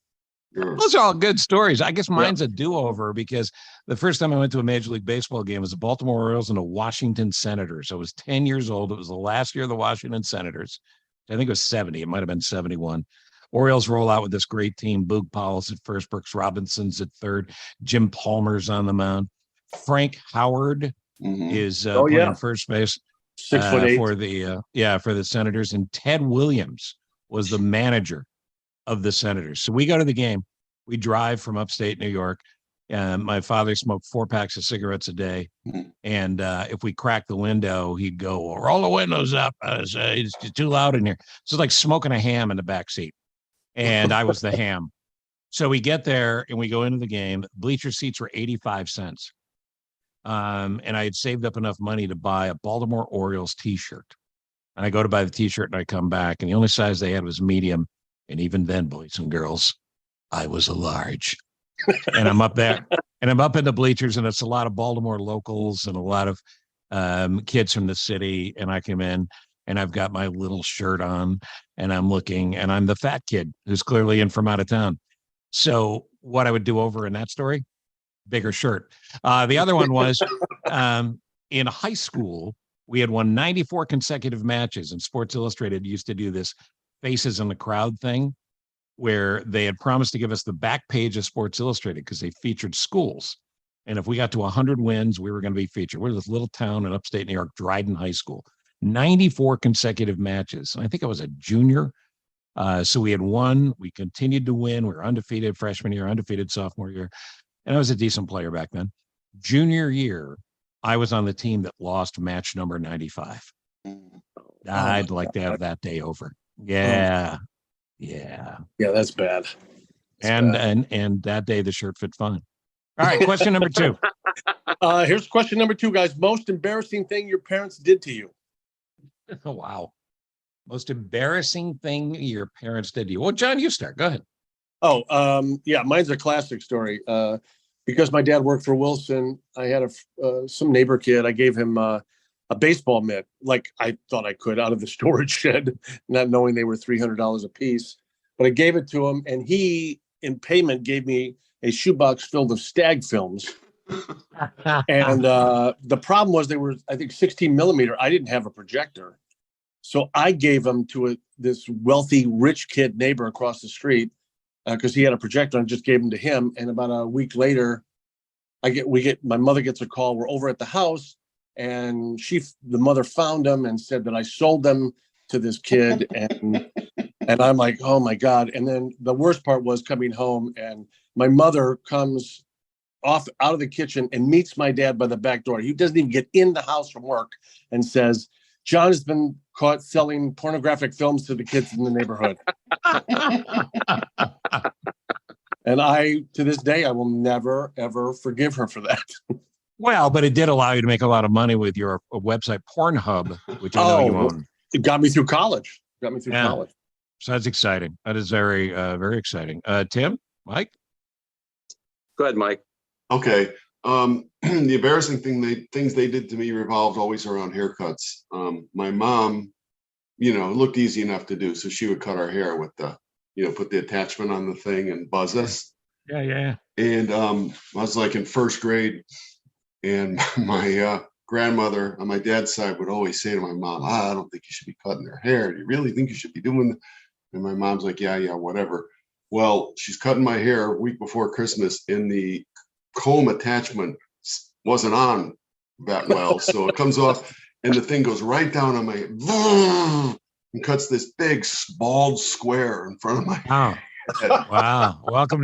Those are all good stories. I guess mine's a do-over because the first time I went to a Major League Baseball game was the Baltimore Orioles and the Washington Senators. I was 10 years old. It was the last year of the Washington Senators. I think it was 70. It might have been 71. Orioles roll out with this great team. Boog Powell's at first, Brooks Robinson's at third, Jim Palmer's on the mound. Frank Howard is playing first base 6'8" for the Senators, and Ted Williams was the manager of the Senators. So we go to the game. We drive from upstate New York. My father smoked 4 packs of cigarettes a day. And if we cracked the window, he'd go, roll the windows up. It's too loud in here. So it's like smoking a ham in the back seat. And I was the ham. So we get there and we go into the game. Bleacher seats were 85 cents. And I had saved up enough money to buy a Baltimore Orioles t-shirt. And I go to buy the t-shirt and I come back, and the only size they had was medium. And even then, boys and girls, I was a large. And I'm up there, and I'm up in the bleachers, and it's a lot of Baltimore locals and a lot of kids from the city. And I come in, and I've got my little shirt on, and I'm looking, and I'm the fat kid who's clearly in from out of town. So what I would do over in that story, bigger shirt. The other one was in high school, we had won 94 consecutive matches, and Sports Illustrated used to do this Faces in the Crowd thing, where they had promised to give us the back page of Sports Illustrated because they featured schools. And if we got to 100 wins, we were going to be featured. We're this little town in upstate New York, Dryden High School, 94 consecutive matches. And I think I was a junior So we had won. We continued to win. We were undefeated freshman year, undefeated sophomore year. And I was a decent player back then. Junior year, I was on the team that lost match number 95. I'd like to have that day over. Yeah. Yeah. Yeah, that's bad. And that day the shirt fit fine. All right, question number 2. Here's question number 2, guys. Most embarrassing thing your parents did to you? Oh, wow. Most embarrassing thing your parents did to you. Well, John, you start. Go ahead. Oh, yeah, mine's a classic story. Because my dad worked for Wilson, I had some neighbor kid. I gave him a baseball mitt, like I thought I could, out of the storage shed, not knowing they were $300 a piece. But I gave it to him, and he, in payment, gave me a shoebox filled with Stag films. And the problem was they were, I think, 16 millimeter. I didn't have a projector. So I gave them to this wealthy, rich kid neighbor across the street because he had a projector, and just gave them to him. And about a week later, my mother gets a call. We're over at the house, and the mother found them and said that I sold them to this kid. And I'm like, oh my God. And then the worst part was coming home, and my mother comes out of the kitchen and meets my dad by the back door. He doesn't even get in the house from work, and says, John has been caught selling pornographic films to the kids in the neighborhood. And to this day, I will never, ever forgive her for that. Well, but it did allow you to make a lot of money with your website, Pornhub, which I know you own. It got me through college. College. So that's exciting. That is very, very exciting. Tim, Mike? Go ahead, Mike. Okay. The embarrassing things they did to me revolved always around haircuts. My mom, it looked easy enough to do. So she would cut our hair with put the attachment on the thing and buzz us. Yeah. And I was like in first grade, and my grandmother on my dad's side would always say to my mom, I don't think you should be cutting their hair. Do you really think you should be doing that? And my mom's like, yeah, whatever. Well, she's cutting my hair a week before Christmas, and the comb attachment wasn't on that well. So it comes off, and the thing goes right down on my and cuts this big bald square in front of my head. Wow. Welcome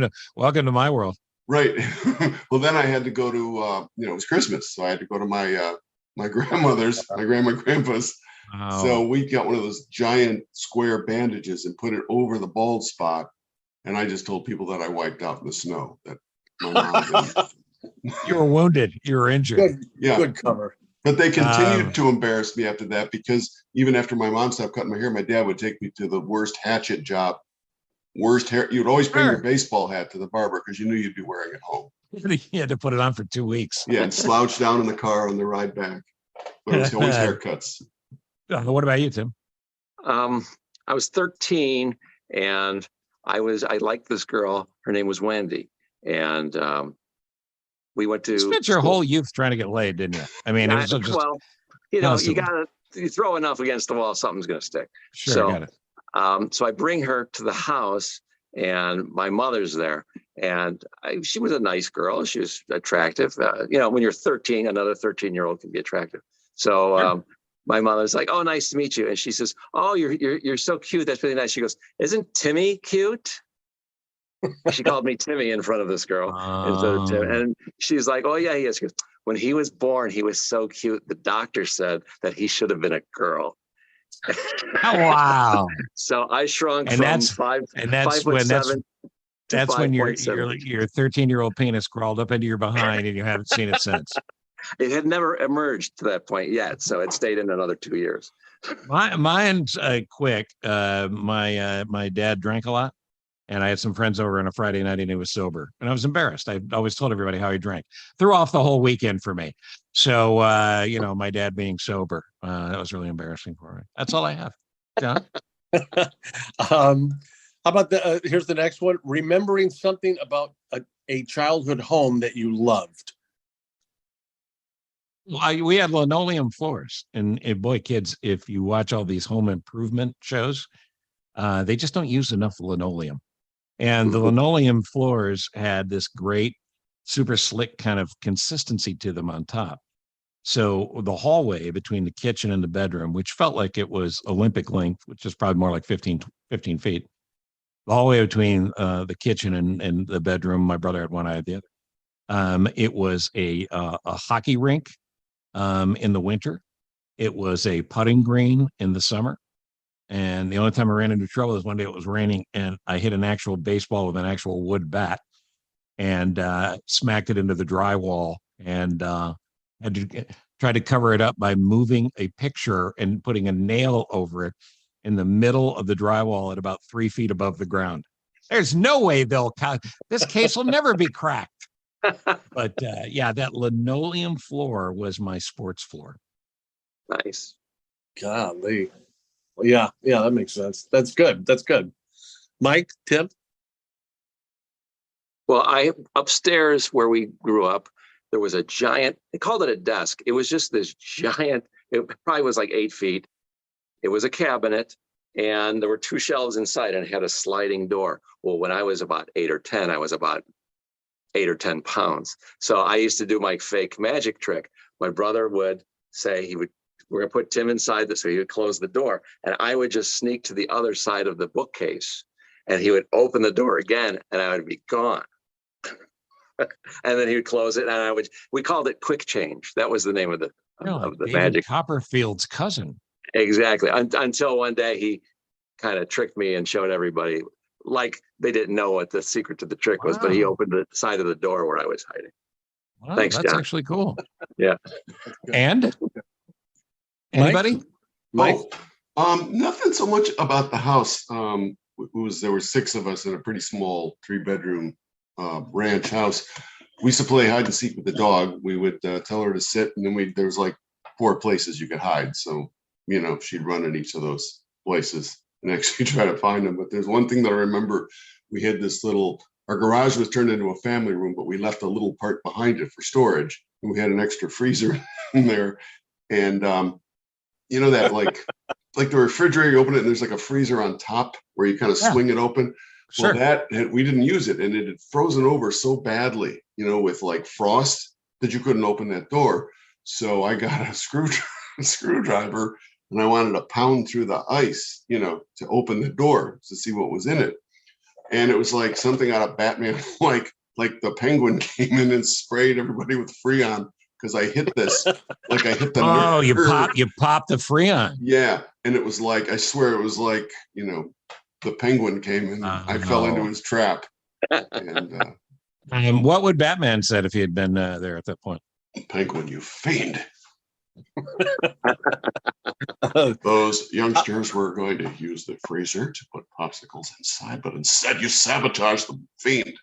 to my world. Right. Well, then I had to go to it was Christmas, so I had to go to my grandmother's, my grandpa's. Wow. So we got one of those giant square bandages and put it over the bald spot, and I just told people that I wiped out in the snow. That my mom didn't. You were wounded. You were injured. Good cover. But they continued to embarrass me after that, because even after my mom stopped cutting my hair, my dad would take me to the worst hatchet job, worst hair. You'd always bring your baseball hat to the barber because you knew you'd be wearing it home. You had to put it on for 2 weeks. Yeah, and slouch down in the car on the ride back. But it was always haircuts. What about you, Tim? I was 13, and I liked this girl. Her name was Wendy, and we went to. You spent your whole youth trying to get laid, didn't you? I mean, it was just. Well, you throw enough against the wall, something's going to stick. Sure, so, I got it. So I bring her to the house, and my mother's there, and she was a nice girl. She was attractive. When you're 13, another 13-year-old can be attractive. So. Sure. My mother's like, "Oh, nice to meet you," and she says, "Oh, you're so cute. That's really nice." She goes, "Isn't Timmy cute?" She called me Timmy in front of this girl instead of Tim, and she's like, "Oh yeah, he is." She goes, "When he was born, he was so cute. The doctor said that he should have been a girl." Wow! So I shrunk and from that's 5'7" That's when your 13-year-old penis crawled up into your behind, and you haven't seen it since. It had never emerged to that point yet, so it stayed in another 2 years. Mine's quick. My dad drank a lot, and I had some friends over on a Friday night, and he was sober, and I was embarrassed. I always told everybody how he drank. Threw off the whole weekend for me. So, my dad being sober, that was really embarrassing for me. That's all I have. John? How about here's the next one. Remembering something about a childhood home that you loved. We had linoleum floors, and boy, kids, if you watch all these home improvement shows, they just don't use enough linoleum. And the linoleum floors had this great, super slick kind of consistency to them on top. So the hallway between the kitchen and the bedroom, which felt like it was Olympic length, which is probably more like 15 feet, the hallway between the kitchen and the bedroom, my brother had one, I had the other. It was a hockey rink in the winter. It was a putting green in the summer. And the only time I ran into trouble is one day it was raining and I hit an actual baseball with an actual wood bat and smacked it into the drywall and had to try to cover it up by moving a picture and putting a nail over it in the middle of the drywall at about 3 feet above the ground. There's no way this case will never be cracked. But yeah, that linoleum floor was my sports floor. Nice. Golly. Well, yeah, that makes sense. That's good. Mike, Tim? Well, upstairs where we grew up, there was a giant, they called it a desk. It was just this giant, it probably was like 8 feet. It was a cabinet and there were 2 shelves inside and it had a sliding door. Well, when I was about 8 or 10, I was about 8 or 10 pounds. So I used to do my fake magic trick. My brother would say we're gonna put Tim inside this, so he would close the door. And I would just sneak to the other side of the bookcase and he would open the door again and I would be gone. And then he would close it and we called it quick change. That was the name of the David magic. Copperfield's cousin. Exactly. Until one day he kind of tricked me and showed everybody, like they didn't know what the secret to the trick was, but he opened the side of the door where I was hiding. Wow, Thanks, that's John. Actually cool. Yeah. And anybody? Mike? Nothing so much about the house. There were 6 of us in a pretty small 3-bedroom ranch house. We used to play hide and seek with the dog. We would tell her to sit, and then there was like 4 places you could hide. So, she'd run in each of those places and actually try to find them. But there's one thing that I remember. We had this our garage was turned into a family room, but we left a little part behind it for storage. And we had an extra freezer in there. And, that like the refrigerator, you open it and there's like a freezer on top where you kind of swing it open. Sure. Well, we didn't use it and it had frozen over so badly, with like frost that you couldn't open that door. So I got a screwdriver and I wanted to pound through the ice, to open the door to see what was in it. And it was like something out of Batman, like the penguin came in and sprayed everybody with Freon because I hit this, like I hit the nerve. You popped the Freon. Yeah. And it was like, I swear it was like, the penguin came in. I fell into his trap. And what would Batman said if he had been there at that point? Penguin, you fiend. Those youngsters were going to use the freezer to put popsicles inside, but instead you sabotaged the fiend.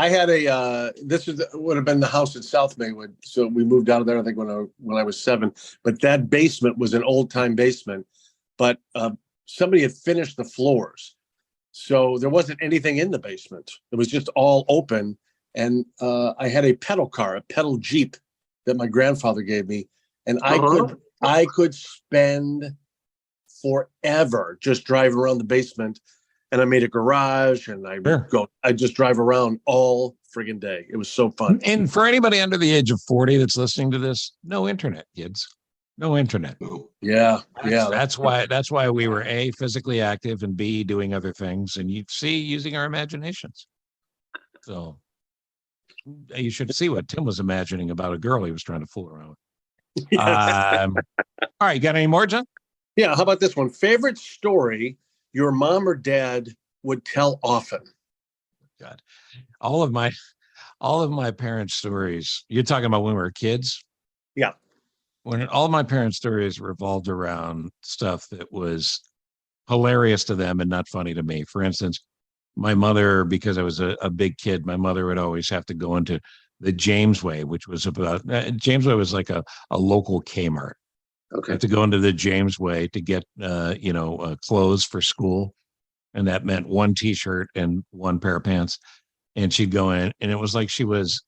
I had would have been the house at South Maywood. So we moved out of there, I think when I was 7, but that basement was an old time basement, but somebody had finished the floors. So there wasn't anything in the basement. It was just all open. And I had a pedal Jeep that my grandfather gave me. And I could spend forever just driving around the basement. And I made a garage and I just drive around all friggin' day. It was so fun. And for anybody under the age of 40 that's listening to this, no internet, kids. No internet. Yeah. That's why we were A, physically active, and B, doing other things, and using our imaginations. So you should see what Tim was imagining about a girl he was trying to fool around with. All right, you got any more, John? Yeah, how about this one? Favorite story your mom or dad would tell often? God, all of my parents' stories. You're talking about when we were kids? Yeah. When all of my parents' stories revolved around stuff that was hilarious to them and not funny to me. For instance, my mother, because I was a big kid, my mother would always have to go into the Jamesway, which was about Jamesway was like a local Kmart. Okay. I had to go into the Jamesway to get clothes for school, and that meant one T-shirt and one pair of pants. And she'd go in, and it was like she was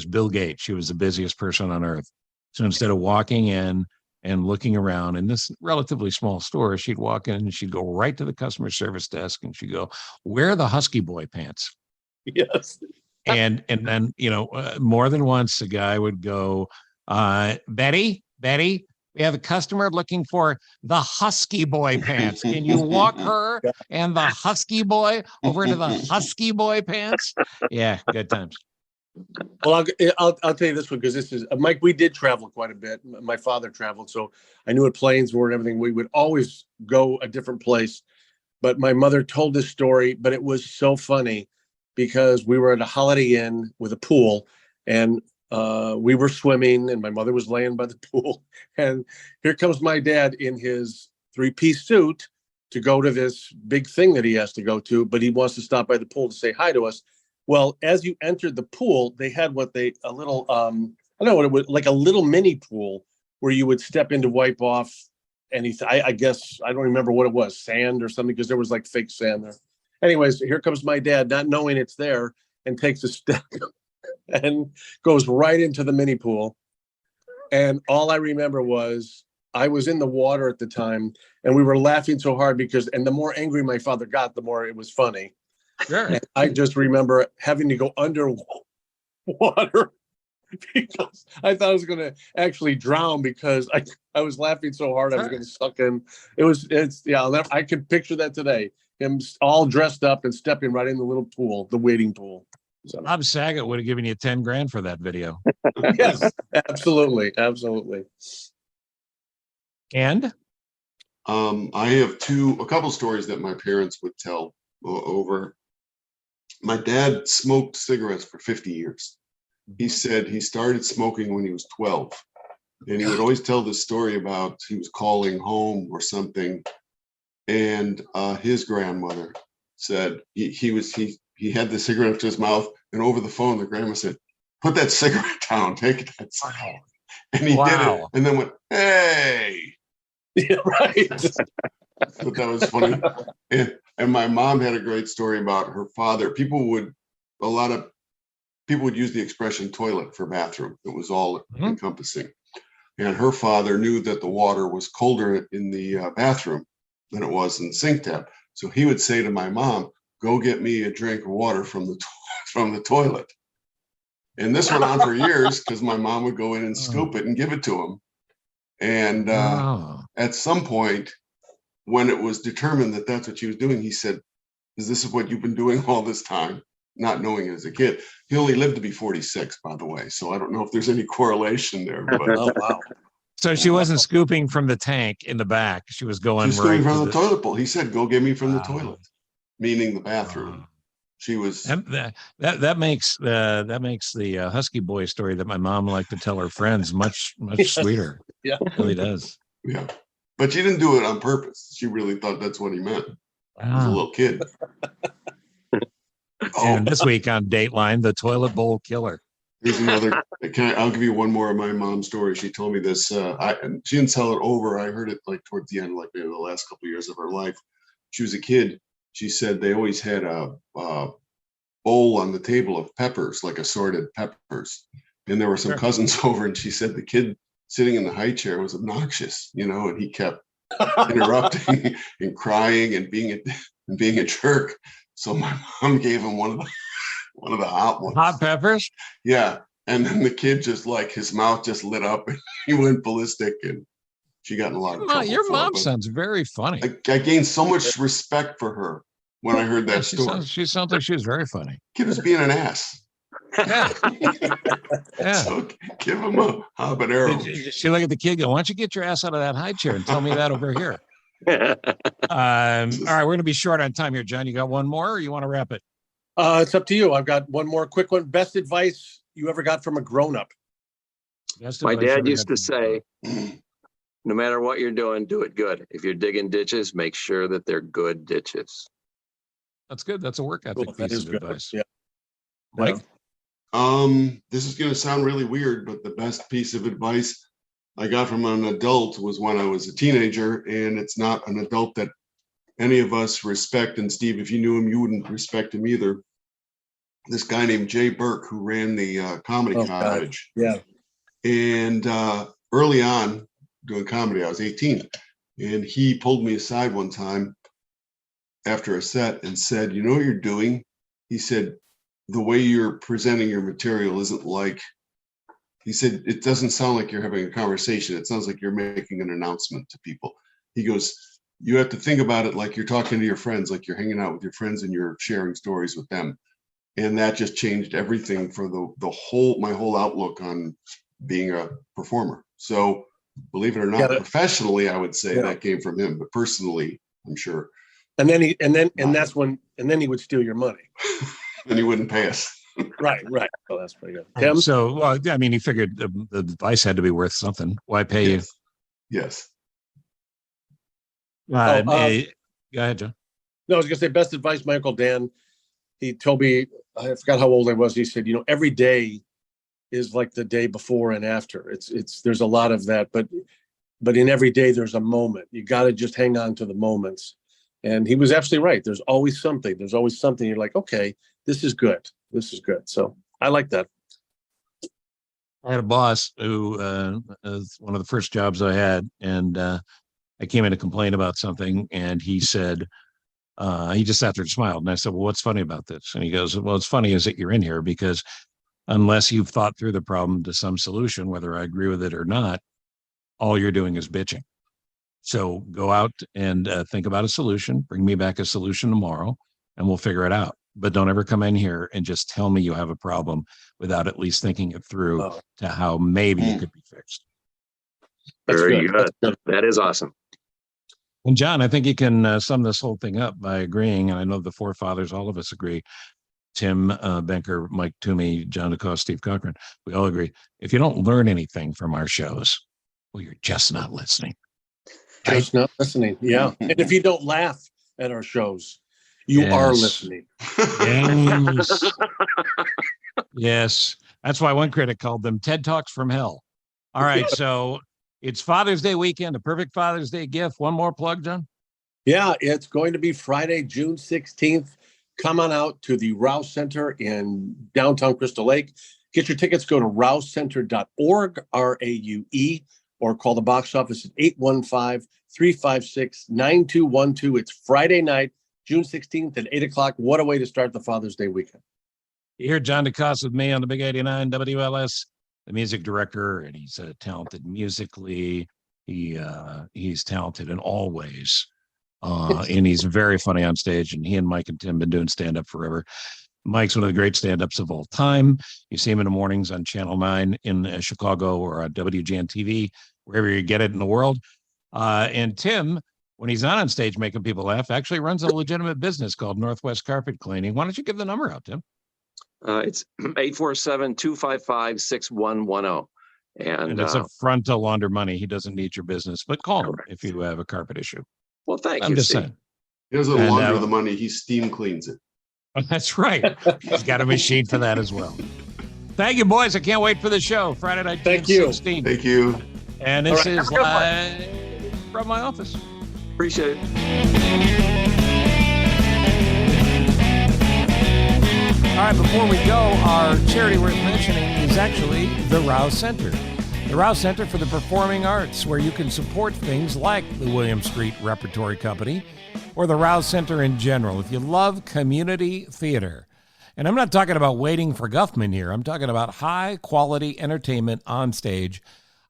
Bill Gates. She was the busiest person on earth. So instead of walking in and looking around in this relatively small store, she'd walk in and she'd go right to the customer service desk and she'd go, "Where are the Husky Boy pants?" Yes. And then, more than once, a guy would go, Betty, we have a customer looking for the Husky Boy pants. Can you walk her and the Husky Boy over to the Husky Boy pants? Yeah, good times. Well, I'll tell you this one, because this is Mike. We did travel quite a bit. My father traveled, so I knew what planes were and everything. We would always go a different place. But my mother told this story, but it was so funny because we were at a Holiday Inn with a pool, and we were swimming, and my mother was laying by the pool, and here comes my dad in his 3-piece suit to go to this big thing that he has to go to, but he wants to stop by the pool to say hi to us. Well, as you entered the pool, they had a little, I don't know what it was, like a little mini pool where you would step in to wipe off anything. I guess, I don't remember what it was, sand or something, because there was like fake sand there. Anyways, here comes my dad, not knowing it's there, and takes a step and goes right into the mini pool. And all I remember was I was in the water at the time, and we were laughing so hard because, and the more angry my father got, the more it was funny. Sure. And I just remember having to go underwater because I thought I was going to actually drown because I was laughing so hard I was going to suck in. I can picture that today. Him all dressed up and stepping right in the little pool, the wading pool. So. Bob Saget would have given you 10 grand for that video. Yes, absolutely. And? I have a couple stories that my parents would tell over. My dad smoked cigarettes for 50 years. He said he started smoking when he was 12. And he would always tell this story about he was calling home or something. And his grandmother said he had the cigarette to his mouth, and over the phone, the grandma said, "Put that cigarette down, take that cigarette." And he did it, and then went, "Hey." Yeah, right. But that was funny. And my mom had a great story about her father. A lot of people would use the expression toilet for bathroom. It was all encompassing. And her father knew that the water was colder in the bathroom than it was in the sink tap. So he would say to my mom, "Go get me a drink of water from the toilet." And this went on for years because my mom would go in and scoop it and give it to him. And at some point, when it was determined that that's what she was doing, he said, "Is this what you've been doing all this time?" Not knowing it as a kid. He only lived to be 46, by the way. So I don't know if there's any correlation there. But Oh, wow. So she wasn't scooping from the tank in the back. She was going right from the toilet bowl. He said, "Go get me from the toilet," meaning the bathroom. She was. That makes the Husky Boy story that my mom liked to tell her friends much sweeter. Yeah, it really does. Yeah, but she didn't do it on purpose. She really thought that's what he meant. He was a little kid. And this week on Dateline, the toilet bowl killer. Here's another. I'll give you one more of my mom's story. She told me this. She didn't tell it over. I heard it like towards the end, like maybe the last couple of years of her life. She was a kid. She said they always had a bowl on the table of peppers, like assorted peppers. And there were some cousins over, and she said the kid sitting in the high chair was obnoxious, and he kept interrupting and crying and being a jerk. So my mom gave him one of the hot ones. Hot peppers? Yeah. And then the kid just his mouth just lit up and he went ballistic, and she got in a lot of trouble. Your mom sounds very funny. I gained so much respect for her when I heard that story. She sounds like she was very funny. Kid was being an ass. Yeah. So give him a habanero. She look at the kid, go, "Why don't you get your ass out of that high chair and tell me that over here?" All right, we're going to be short on time here, John. You got one more, or you want to wrap it? It's up to you. I've got one more quick one. Best advice you ever got from a grown-up? My dad used to say, "No matter what you're doing, do it good. If you're digging ditches, make sure that they're good ditches." That's good. That's a work ethic piece of advice. Yeah. Mike? This is going to sound really weird, but the best piece of advice I got from an adult was when I was a teenager, and it's not an adult that any of us respect. And Steve, if you knew him, you wouldn't respect him either. This guy named Jay Burke, who ran the comedy cottage. Yeah. And early on doing comedy, I was 18, and he pulled me aside one time after a set and said, "You know what you're doing?" He said, the way you're presenting your material isn't like, he said, it doesn't sound like you're having a conversation. It sounds like you're making an announcement to people. He goes, you have to think about it like you're talking to your friends, like you're hanging out with your friends and you're sharing stories with them. And that just changed everything for my whole outlook on being a performer. So believe it or not, professionally, I would say that came from him, but personally, I'm sure. And then he would steal your money. And he wouldn't pay us. Right. Oh, that's pretty good. Tim? So, well, I mean, he figured the advice had to be worth something. Why pay you? Yes. Go ahead, John. No, I was going to say best advice, my Uncle Dan. He told me, I forgot how old I was. He said, every day is like the day before and after. There's a lot of that, but in every day there's a moment. You got to just hang on to the moments. And he was absolutely right. There's always something. You're like, okay, this is good. So I like that. I had a boss who was one of the first jobs I had, and I came in to complain about something, and he said, he just sat there and smiled. And I said, well, what's funny about this? And he goes, well, what's funny is that you're in here because unless you've thought through the problem to some solution, whether I agree with it or not, all you're doing is bitching. So go out and think about a solution, bring me back a solution tomorrow, and we'll figure it out. But don't ever come in here and just tell me you have a problem without at least thinking it through to how maybe it could be fixed. Very good. That is awesome. And John, I think you can sum this whole thing up by agreeing, and I know the forefathers, all of us agree, Tim Benker, Mike Toomey, John Cosse, Steve Cochran, we all agree. If you don't learn anything from our shows, well, you're just not listening. Just not listening. Yeah. And if you don't laugh at our shows, you are listening. Yes. Yes. That's why one critic called them TED Talks from Hell. All right. So it's Father's Day weekend, a perfect Father's Day gift. One more plug, John? Yeah, it's going to be Friday, June 16th. Come on out to the Raue Center in downtown Crystal Lake. Get your tickets. Go to rausecenter.org, RAUE, or call the box office at 815-356-9212. It's Friday night, June 16th at 8 o'clock. What a way to start the Father's Day weekend. You hear John DeCosse with me on the Big 89 WLS, the music director, and he's talented musically. He's talented in all ways. And he's very funny on stage, and he and Mike and Tim have been doing stand-up forever. Mike's one of the great stand-ups of all time. You see him in the mornings on Channel 9 in Chicago or on WGN TV, wherever you get it in the world. And Tim, when he's not on stage making people laugh, actually runs a legitimate business called Northwest Carpet Cleaning. Why don't you give the number out, Tim? It's 847-255-6110. And it's a front to launder money. He doesn't need your business, but call him if you have a carpet issue. Well, thank you. I'm just saying. He doesn't launder the money. He steam cleans it. That's right. He's got a machine for that as well. Thank you, boys. I can't wait for the show. Friday night, June 16th. Thank you. And this is live from my office. Appreciate it. All right, before we go, our charity worth mentioning is actually the Raue Center. The Raue Center for the Performing Arts, where you can support things like the William Street Repertory Company or the Raue Center in general if you love community theater. And I'm not talking about waiting for Guffman here. I'm talking about high-quality entertainment on stage.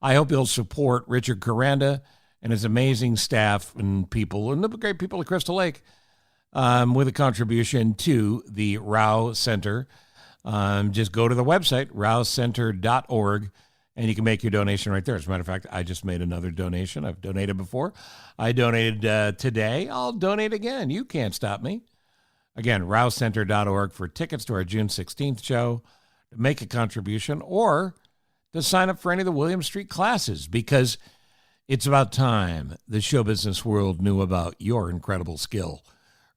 I hope you'll support Richard Caranda and his amazing staff and people, and the great people of Crystal Lake, with a contribution to the Raue Center. Just go to the website, rausecenter.org, and you can make your donation right there. As a matter of fact, I just made another donation. I've donated before. I donated today. I'll donate again. You can't stop me. Again, rausecenter.org for tickets to our June 16th show, to make a contribution, or to sign up for any of the William Street classes, because it's about time the show business world knew about your incredible skill.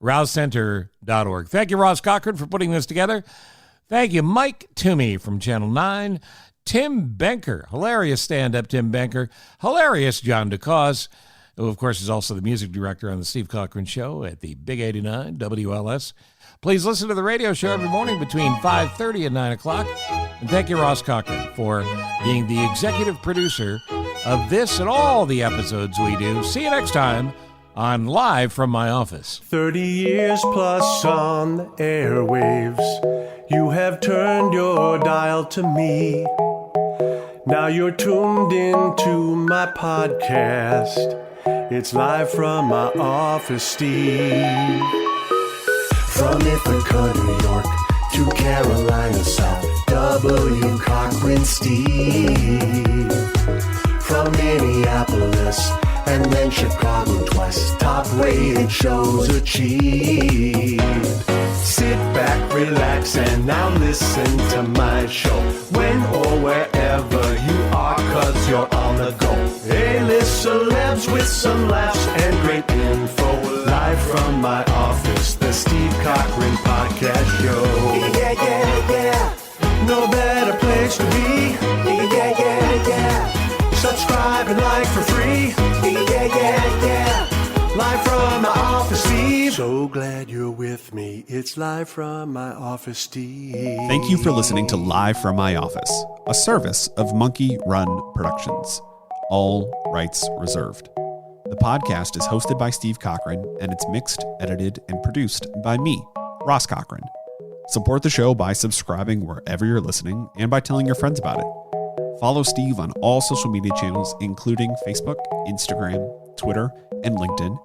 rausecenter.org. Thank you, Ross Cochran, for putting this together. Thank you, Mike Toomey from Channel 9. Tim Benker, hilarious stand-up Tim Benker, hilarious John DeCosse, who, of course, is also the music director on the Steve Cochran Show at the Big 89 WLS. Please listen to the radio show every morning between 5:30 and 9 o'clock. And thank you, Ross Cochran, for being the executive producer of this and all the episodes we do. See you next time on Live from My Office. 30 years plus on the airwaves. You have turned your dial to me. Now you're tuned into my podcast. It's live from my office, Steve. From Ithaca, New York to Carolina South, W. Cochran, Steve. From Minneapolis and then Chicago twice, top-rated shows achieved. Sit back, relax, and now listen to my show. When or wherever you are, 'cause you're on the go. A-list celebs with some laughs and great info. Live from my office, the Steve Cochran Podcast Show. Yeah, yeah, yeah. No better place to be. Yeah, yeah, yeah, yeah. Subscribe and like for free. Yeah, yeah, yeah. Live from my office, Steve. So glad you're with me. It's live from my office, Steve. Thank you for listening to Live from My Office, a service of Monkey Run Productions. All rights reserved. The podcast is hosted by Steve Cochran, and it's mixed, edited, and produced by me, Ross Cochran. Support the show by subscribing wherever you're listening and by telling your friends about it. Follow Steve on all social media channels, including Facebook, Instagram, Twitter, and LinkedIn.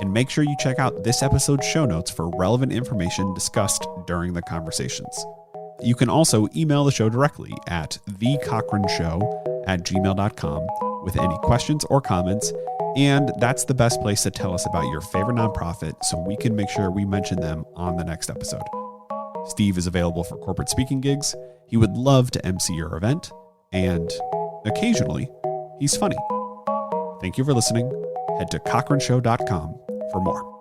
And make sure you check out this episode's show notes for relevant information discussed during the conversations. You can also email the show directly at thecochronshow@gmail.com with any questions or comments. And that's the best place to tell us about your favorite nonprofit so we can make sure we mention them on the next episode. Steve is available for corporate speaking gigs. He would love to MC your event. And occasionally, he's funny. Thank you for listening. Head to cochranshow.com for more.